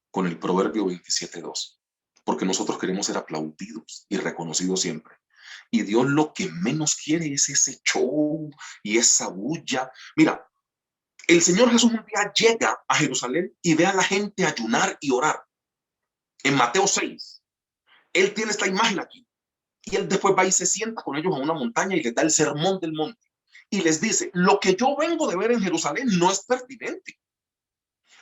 con el Proverbio 27:2, porque nosotros queremos ser aplaudidos y reconocidos siempre. Y Dios lo que menos quiere es ese show y esa bulla. Mira, el Señor Jesús un día llega a Jerusalén y ve a la gente ayunar y orar. En Mateo 6, Él tiene esta imagen aquí. Y Él después va y se sienta con ellos a una montaña y les da el sermón del monte. Y les dice, lo que yo vengo de ver en Jerusalén no es pertinente.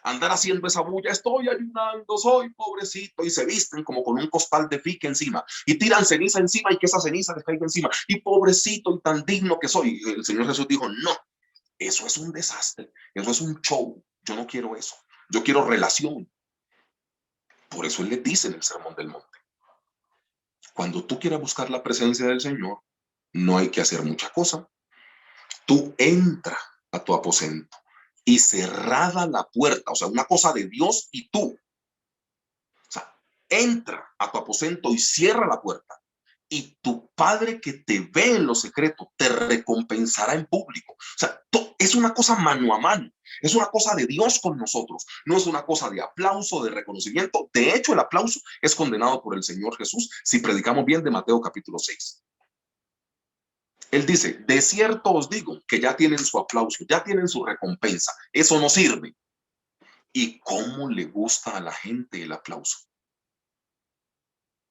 Andar haciendo esa bulla, estoy ayunando, soy pobrecito, y se visten como con un costal de pique encima, y tiran ceniza encima y que esa ceniza les caiga encima, y pobrecito y tan digno que soy. Y el Señor Jesús dijo, no, eso es un desastre, eso es un show, yo no quiero eso, yo quiero relación. Por eso Él les dice en el Sermón del Monte, cuando tú quieras buscar la presencia del Señor, no hay que hacer mucha cosa, tú entra a tu aposento y cerrada la puerta, o sea, una cosa de Dios y tú. O sea, entra a tu aposento y cierra la puerta. Y tu Padre que te ve en lo secreto te recompensará en público. O sea, es una cosa mano a mano. Es una cosa de Dios con nosotros. No es una cosa de aplauso, de reconocimiento. De hecho, el aplauso es condenado por el Señor Jesús si predicamos bien de Mateo capítulo 6. Él dice, de cierto os digo que ya tienen su aplauso, ya tienen su recompensa. Eso no sirve. ¿Y cómo le gusta a la gente el aplauso?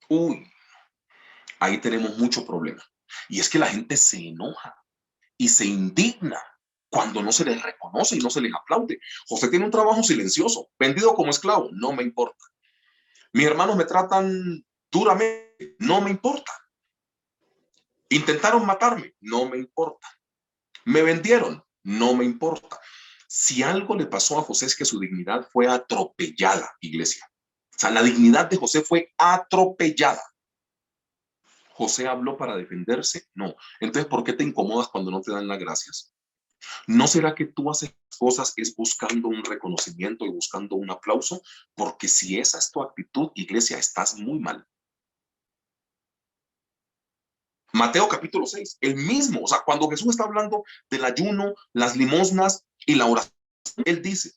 Uy, ahí tenemos mucho problema. Y es que la gente se enoja y se indigna cuando no se les reconoce y no se les aplaude. José tiene un trabajo silencioso, vendido como esclavo, no me importa. Mis hermanos me tratan duramente, no me importa. Intentaron matarme, no me importa. Me vendieron, no me importa. Si algo le pasó a José es que su dignidad fue atropellada, iglesia. O sea, la dignidad de José fue atropellada. ¿José habló para defenderse? No. Entonces, ¿por qué te incomodas cuando no te dan las gracias? ¿No será que tú haces cosas es buscando un reconocimiento y buscando un aplauso? Porque si esa es tu actitud, iglesia, estás muy mal. Mateo capítulo 6, el mismo, o sea, cuando Jesús está hablando del ayuno, las limosnas y la oración, él dice,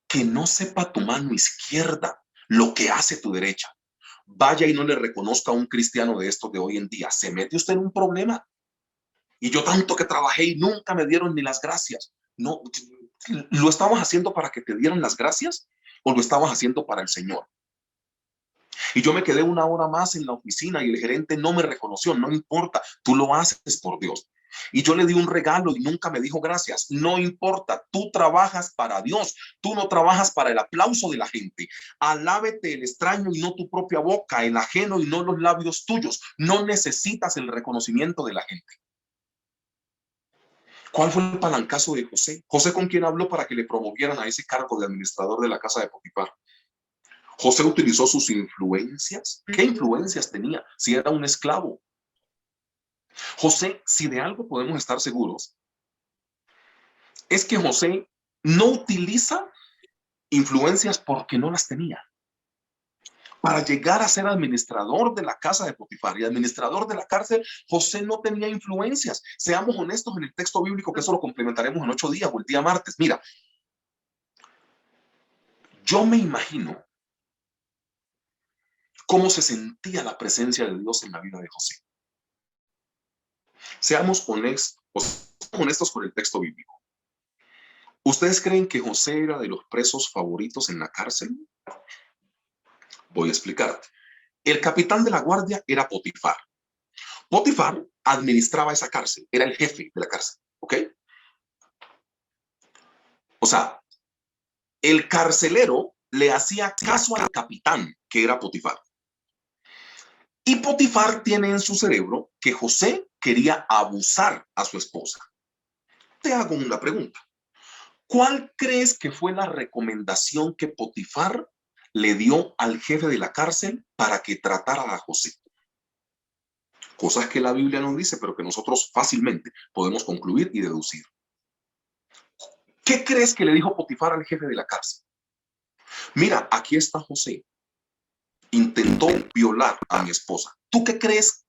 que no sepa tu mano izquierda lo que hace tu derecha. Vaya y no le reconozca a un cristiano de estos de hoy en día. Se mete usted en un problema. Y yo tanto que trabajé y nunca me dieron ni las gracias. No, ¿lo estabas haciendo para que te dieran las gracias o lo estabas haciendo para el Señor? Y yo me quedé una hora más en la oficina y el gerente no me reconoció. No importa, tú lo haces por Dios. Y yo le di un regalo y nunca me dijo gracias. No importa, tú trabajas para Dios. Tú no trabajas para el aplauso de la gente. Alábete el extraño y no tu propia boca, el ajeno y no los labios tuyos. No necesitas el reconocimiento de la gente. ¿Cuál fue el palancazo de José? José, ¿con quién habló para que le promovieran a ese cargo de administrador de la casa de Potifar? José utilizó sus influencias. ¿Qué influencias tenía si era un esclavo? José, si de algo podemos estar seguros, es que José no utiliza influencias porque no las tenía. Para llegar a ser administrador de la casa de Potifar y administrador de la cárcel, José no tenía influencias. Seamos honestos en el texto bíblico, que eso lo complementaremos en 8 días o el día martes. Mira, yo me imagino cómo se sentía la presencia de Dios en la vida de José. Seamos honestos con el texto bíblico. ¿Ustedes creen que José era de los presos favoritos en la cárcel? Voy a explicarte. El capitán de la guardia era Potifar. Potifar administraba esa cárcel, era el jefe de la cárcel, ¿ok? O sea, el carcelero le hacía caso al capitán, que era Potifar. Y Potifar tiene en su cerebro que José quería abusar a su esposa. Te hago una pregunta. ¿Cuál crees que fue la recomendación que Potifar le dio al jefe de la cárcel para que tratara a José? Cosas que la Biblia no dice, pero que nosotros fácilmente podemos concluir y deducir. ¿Qué crees que le dijo Potifar al jefe de la cárcel? Mira, aquí está José. Intentó violar a mi esposa. ¿Tú qué crees?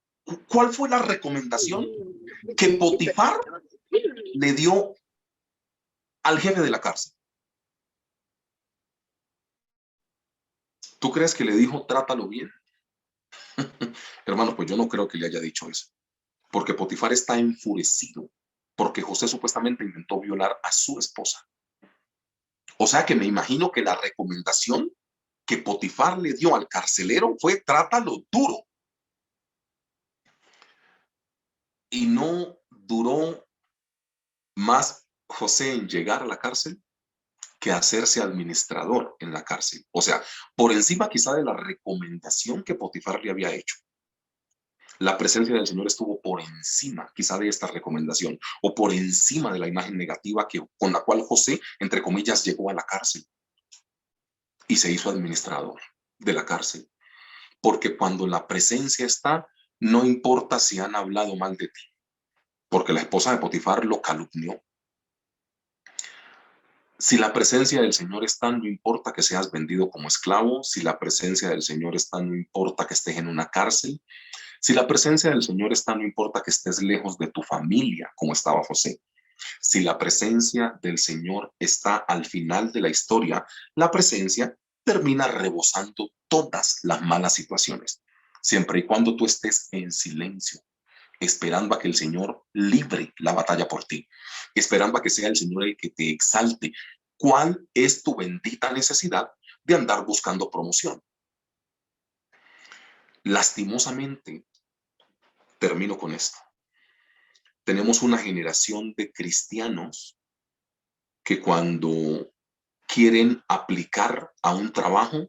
¿Cuál fue la recomendación que Potifar le dio al jefe de la cárcel? ¿Tú crees que le dijo, trátalo bien? Hermano, pues yo no creo que le haya dicho eso. Porque Potifar está enfurecido porque José supuestamente intentó violar a su esposa. O sea que me imagino que la recomendación que Potifar le dio al carcelero fue trátalo duro. Y no duró más José en llegar a la cárcel que hacerse administrador en la cárcel. O sea, por encima quizá de la recomendación que Potifar le había hecho. La presencia del Señor estuvo por encima quizá de esta recomendación o por encima de la imagen negativa con la cual José, entre comillas, llegó a la cárcel y se hizo administrador de la cárcel. Porque cuando la presencia está, no importa si han hablado mal de ti, porque la esposa de Potifar lo calumnió. Si la presencia del Señor está, no importa que seas vendido como esclavo. Si la presencia del Señor está, no importa que estés en una cárcel. Si la presencia del Señor está, no importa que estés lejos de tu familia, como estaba José. Si la presencia del Señor está al final de la historia, la presencia termina rebosando todas las malas situaciones, siempre y cuando tú estés en silencio, esperando a que el Señor libre la batalla por ti, esperando a que sea el Señor el que te exalte. ¿Cuál es tu bendita necesidad de andar buscando promoción? Lastimosamente, termino con esto. Tenemos una generación de cristianos que cuando quieren aplicar a un trabajo,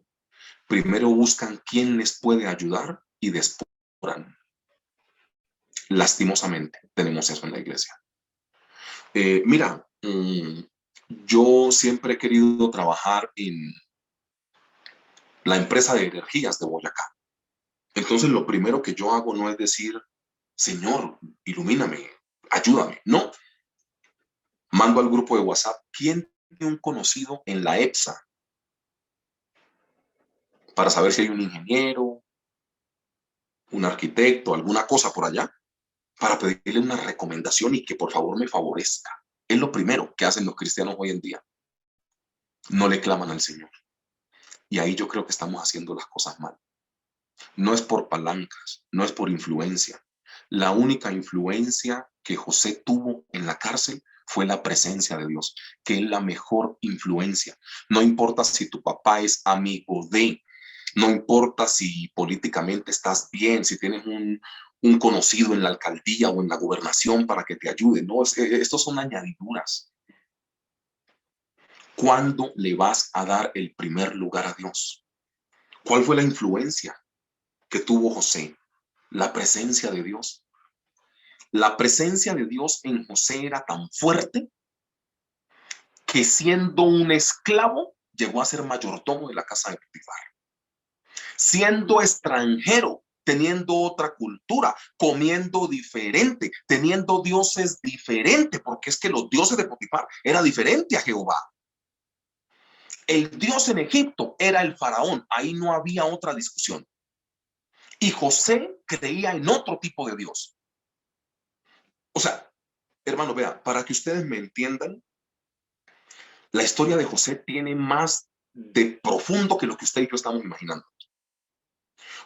primero buscan quién les puede ayudar y después oran. Lastimosamente, tenemos eso en la iglesia. Mira, yo siempre he querido trabajar en la empresa de energías de Boyacá. Entonces, lo primero que yo hago no es decir, Señor, ilumíname, ayúdame. No, mando al grupo de WhatsApp, ¿quién tiene un conocido en la EPSA? Para saber si hay un ingeniero, un arquitecto, alguna cosa por allá, para pedirle una recomendación y que por favor me favorezca. Es lo primero que hacen los cristianos hoy en día. No le claman al Señor. Y ahí yo creo que estamos haciendo las cosas mal. No es por palancas, no es por influencia. La única influencia que José tuvo en la cárcel fue la presencia de Dios, que es la mejor influencia. No importa si tu papá es amigo de, no importa si políticamente estás bien, si tienes un conocido en la alcaldía o en la gobernación para que te ayude. No, estos son añadiduras. ¿Cuándo le vas a dar el primer lugar a Dios? ¿Cuál fue la influencia que tuvo José? La presencia de Dios. La presencia de Dios en José era tan fuerte que siendo un esclavo llegó a ser mayordomo de la casa de Potifar. Siendo extranjero, teniendo otra cultura, comiendo diferente, teniendo dioses diferentes, porque es que los dioses de Potifar era diferente a Jehová. El dios en Egipto era el faraón, ahí no había otra discusión. Y José creía en otro tipo de Dios. O sea, hermano, vea, para que ustedes me entiendan, la historia de José tiene más de profundo que lo que usted y yo estamos imaginando.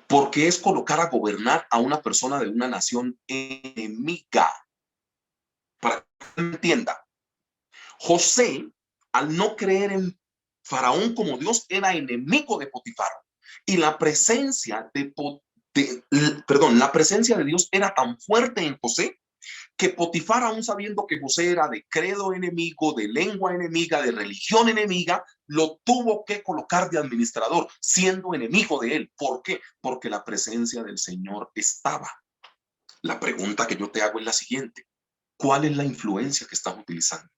Porque es colocar a gobernar a una persona de una nación enemiga. Para que usted entienda, José, al no creer en Faraón como Dios, era enemigo de Potifar. Y la presencia la presencia de Dios era tan fuerte en José que Potifar, aún sabiendo que José era de credo enemigo, de lengua enemiga, de religión enemiga, lo tuvo que colocar de administrador, siendo enemigo de él. ¿Por qué? Porque la presencia del Señor estaba. La pregunta que yo te hago es la siguiente: ¿cuál es la influencia que estás utilizando?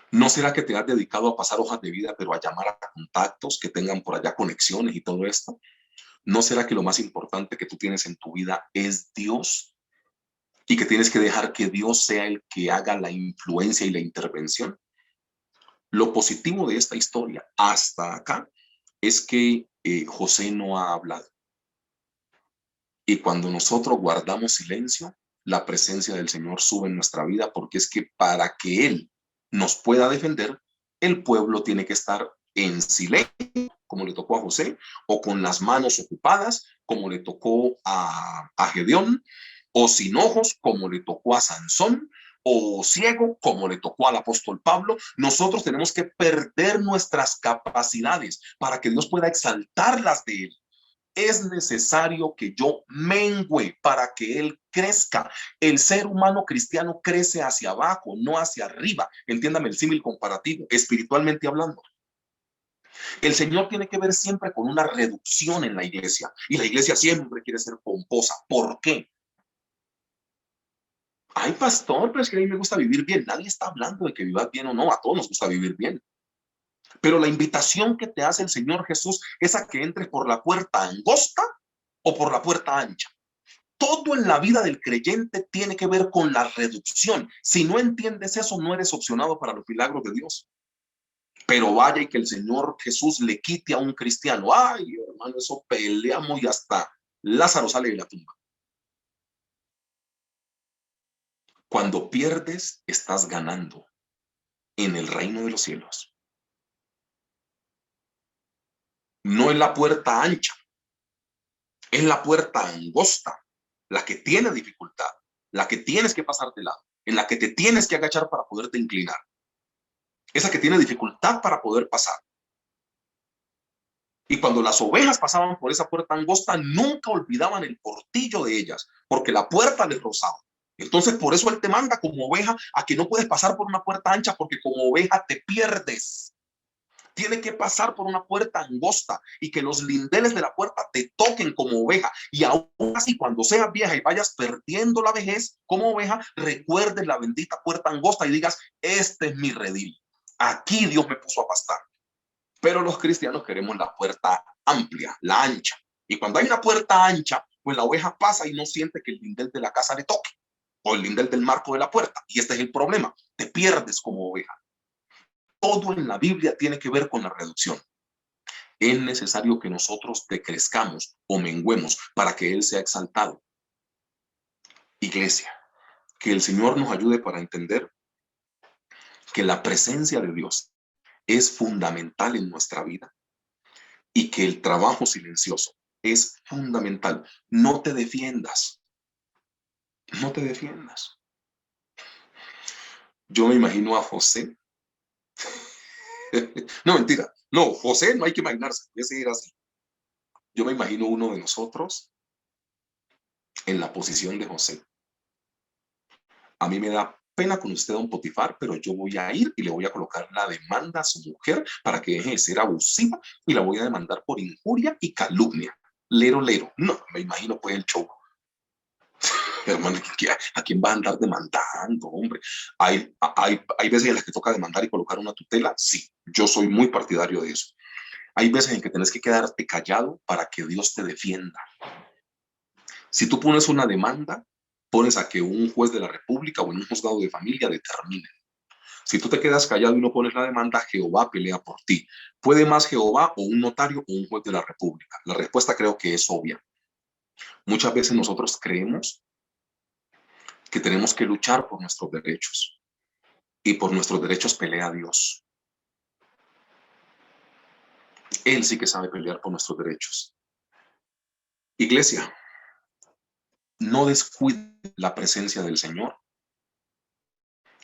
¿No será que te has dedicado a pasar hojas de vida, pero a llamar a contactos que tengan por allá conexiones y todo esto? ¿No será que lo más importante que tú tienes en tu vida es Dios? Y que tienes que dejar que Dios sea el que haga la influencia y la intervención. Lo positivo de esta historia hasta acá es que José no ha hablado. Y cuando nosotros guardamos silencio, la presencia del Señor sube en nuestra vida, porque es que para que Él nos pueda defender, el pueblo tiene que estar en silencio, como le tocó a José, o con las manos ocupadas, como le tocó a Gedeón, o sin ojos, como le tocó a Sansón, o ciego, como le tocó al apóstol Pablo. Nosotros tenemos que perder nuestras capacidades para que Dios pueda exaltarlas de Él. Es necesario que yo mengüe para que Él crezca. El ser humano cristiano crece hacia abajo, no hacia arriba. Entiéndame el símil comparativo, espiritualmente hablando. El Señor tiene que ver siempre con una reducción en la iglesia, y la iglesia siempre quiere ser pomposa. ¿Por qué? Ay, pastor, pero es que a mí me gusta vivir bien. Nadie está hablando de que vivas bien o no. A todos nos gusta vivir bien. Pero la invitación que te hace el Señor Jesús es a que entres por la puerta angosta o por la puerta ancha. Todo en la vida del creyente tiene que ver con la reducción. Si no entiendes eso, no eres opcionado para los milagros de Dios. Pero vaya y que el Señor Jesús le quite a un cristiano. Ay, hermano, eso peleamos y hasta Lázaro sale de la tumba. Cuando pierdes, estás ganando en el reino de los cielos. No es la puerta ancha, es la puerta angosta, la que tiene dificultad, la que tienes que pasar de lado, en la que te tienes que agachar para poderte inclinar. Esa que tiene dificultad para poder pasar. Y cuando las ovejas pasaban por esa puerta angosta, nunca olvidaban el portillo de ellas, porque la puerta les rozaba. Entonces, por eso Él te manda como oveja a que no puedes pasar por una puerta ancha, porque como oveja te pierdes. Tiene que pasar por una puerta angosta y que los lindeles de la puerta te toquen como oveja. Y aún así, cuando seas vieja y vayas perdiendo la vejez como oveja, recuerdes la bendita puerta angosta y digas: este es mi redil. Aquí Dios me puso a pastar. Pero los cristianos queremos la puerta amplia, la ancha. Y cuando hay una puerta ancha, pues la oveja pasa y no siente que el lindel de la casa le toque o el lindel del marco de la puerta. Y este es el problema, te pierdes como oveja. Todo en la Biblia tiene que ver con la reducción. Es necesario que nosotros decrezcamos o menguemos para que Él sea exaltado. Iglesia, que el Señor nos ayude para entender que la presencia de Dios es fundamental en nuestra vida y que el trabajo silencioso es fundamental. No te defiendas. No te defiendas. Yo me imagino a José. No, mentira. No, José no hay que imaginarse. Ese era así. Yo me imagino uno de nosotros en la posición de José. A mí me da pena con usted, don Potifar, pero yo voy a ir y le voy a colocar la demanda a su mujer para que deje de ser abusiva y la voy a demandar por injuria y calumnia. Lero, lero. No, me imagino pues el show. Hermano, ¿a quién va a andar demandando, hombre? Hay veces en las que toca demandar y colocar una tutela. Sí, yo soy muy partidario de eso. Hay veces en que tenés que quedarte callado para que Dios te defienda. Si tú pones una demanda, pones a que un juez de la República o en un juzgado de familia determine. Si tú te quedas callado y no pones la demanda, Jehová pelea por ti. ¿Puede más Jehová o un notario o un juez de la República? La respuesta creo que es obvia. Muchas veces nosotros creemos que tenemos que luchar por nuestros derechos y por nuestros derechos pelea Dios. Él sí que sabe pelear por nuestros derechos. Iglesia, no descuide la presencia del Señor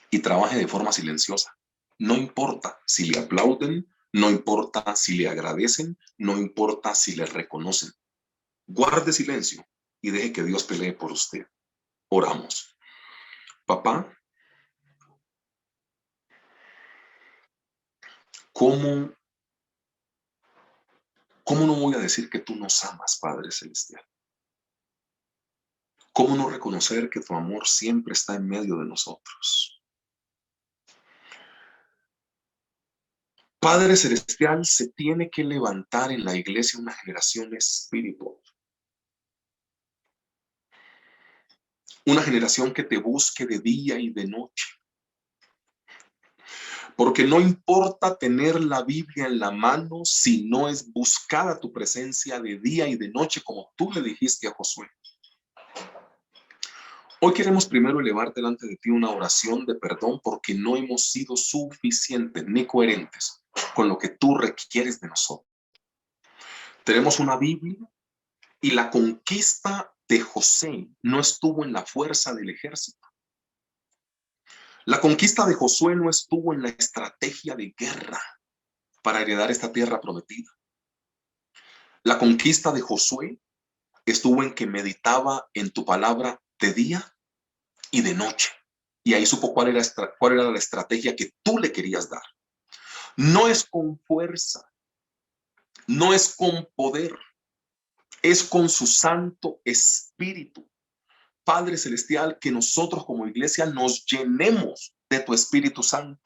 y trabaje de forma silenciosa. No importa si le aplauden, no importa si le agradecen, no importa si le reconocen. Guarde silencio y deje que Dios pelee por usted. Oramos. Papá, ¿cómo no voy a decir que tú nos amas, Padre Celestial? ¿Cómo no reconocer que tu amor siempre está en medio de nosotros? Padre Celestial, se tiene que levantar en la iglesia una generación espiritual. Una generación que te busque de día y de noche. Porque no importa tener la Biblia en la mano si no es buscada tu presencia de día y de noche, como tú le dijiste a Josué. Hoy queremos primero elevar delante de ti una oración de perdón porque no hemos sido suficientes ni coherentes con lo que tú requieres de nosotros. Tenemos una Biblia y la conquista de José no estuvo en la fuerza del ejército. La conquista de Josué no estuvo en la estrategia de guerra para heredar esta tierra prometida. La conquista de Josué estuvo en que meditaba en tu palabra de día y de noche. Y ahí supo cuál era la estrategia que tú le querías dar. No es con fuerza, no es con poder, es con su Santo Espíritu. Padre Celestial, que nosotros como iglesia nos llenemos de tu Espíritu Santo.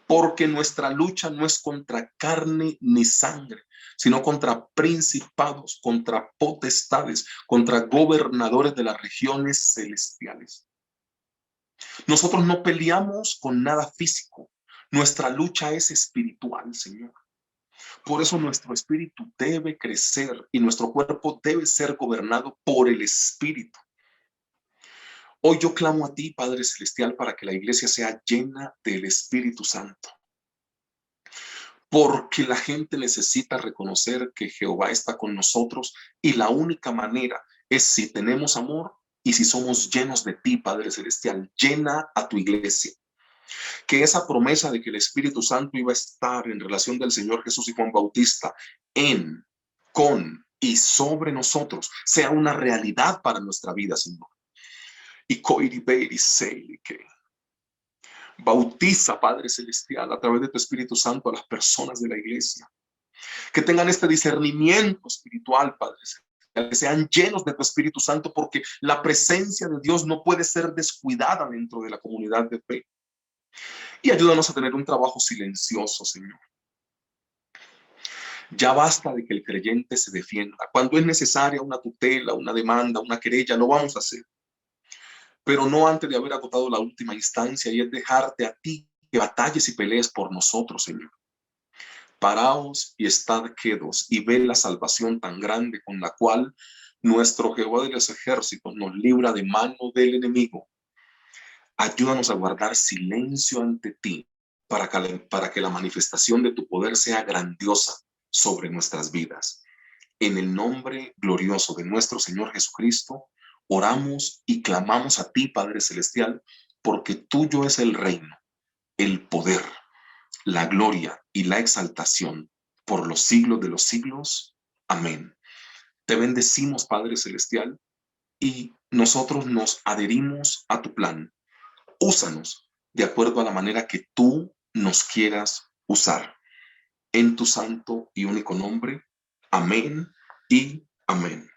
Porque nuestra lucha no es contra carne ni sangre, sino contra principados, contra potestades, contra gobernadores de las regiones celestiales. Nosotros no peleamos con nada físico. Nuestra lucha es espiritual, Señor. Por eso nuestro espíritu debe crecer y nuestro cuerpo debe ser gobernado por el Espíritu. Hoy yo clamo a ti, Padre Celestial, para que la iglesia sea llena del Espíritu Santo. Porque la gente necesita reconocer que Jehová está con nosotros y la única manera es si tenemos amor y si somos llenos de ti, Padre Celestial. Llena a tu iglesia. Que esa promesa de que el Espíritu Santo iba a estar en relación del Señor Jesús y Juan Bautista en, con y sobre nosotros sea una realidad para nuestra vida, Señor. Y que bautiza, Padre Celestial, a través de tu Espíritu Santo a las personas de la iglesia. Que tengan este discernimiento espiritual, Padre Celestial, que sean llenos de tu Espíritu Santo, porque la presencia de Dios no puede ser descuidada dentro de la comunidad de fe. Y ayúdanos a tener un trabajo silencioso, Señor. Ya basta de que el creyente se defienda. Cuando es necesaria una tutela, una demanda, una querella, lo vamos a hacer. Pero no antes de haber agotado la última instancia, y es dejarte a ti que batalles y pelees por nosotros, Señor. Paraos y estad quedos y ve la salvación tan grande con la cual nuestro Jehová de los ejércitos nos libra de mano del enemigo. Ayúdanos a guardar silencio ante ti para que la manifestación de tu poder sea grandiosa sobre nuestras vidas. En el nombre glorioso de nuestro Señor Jesucristo, oramos y clamamos a ti, Padre Celestial, porque tuyo es el reino, el poder, la gloria y la exaltación por los siglos de los siglos. Amén. Te bendecimos, Padre Celestial, y nosotros nos adherimos a tu plan. Úsanos de acuerdo a la manera que tú nos quieras usar. En tu santo y único nombre. Amén y amén.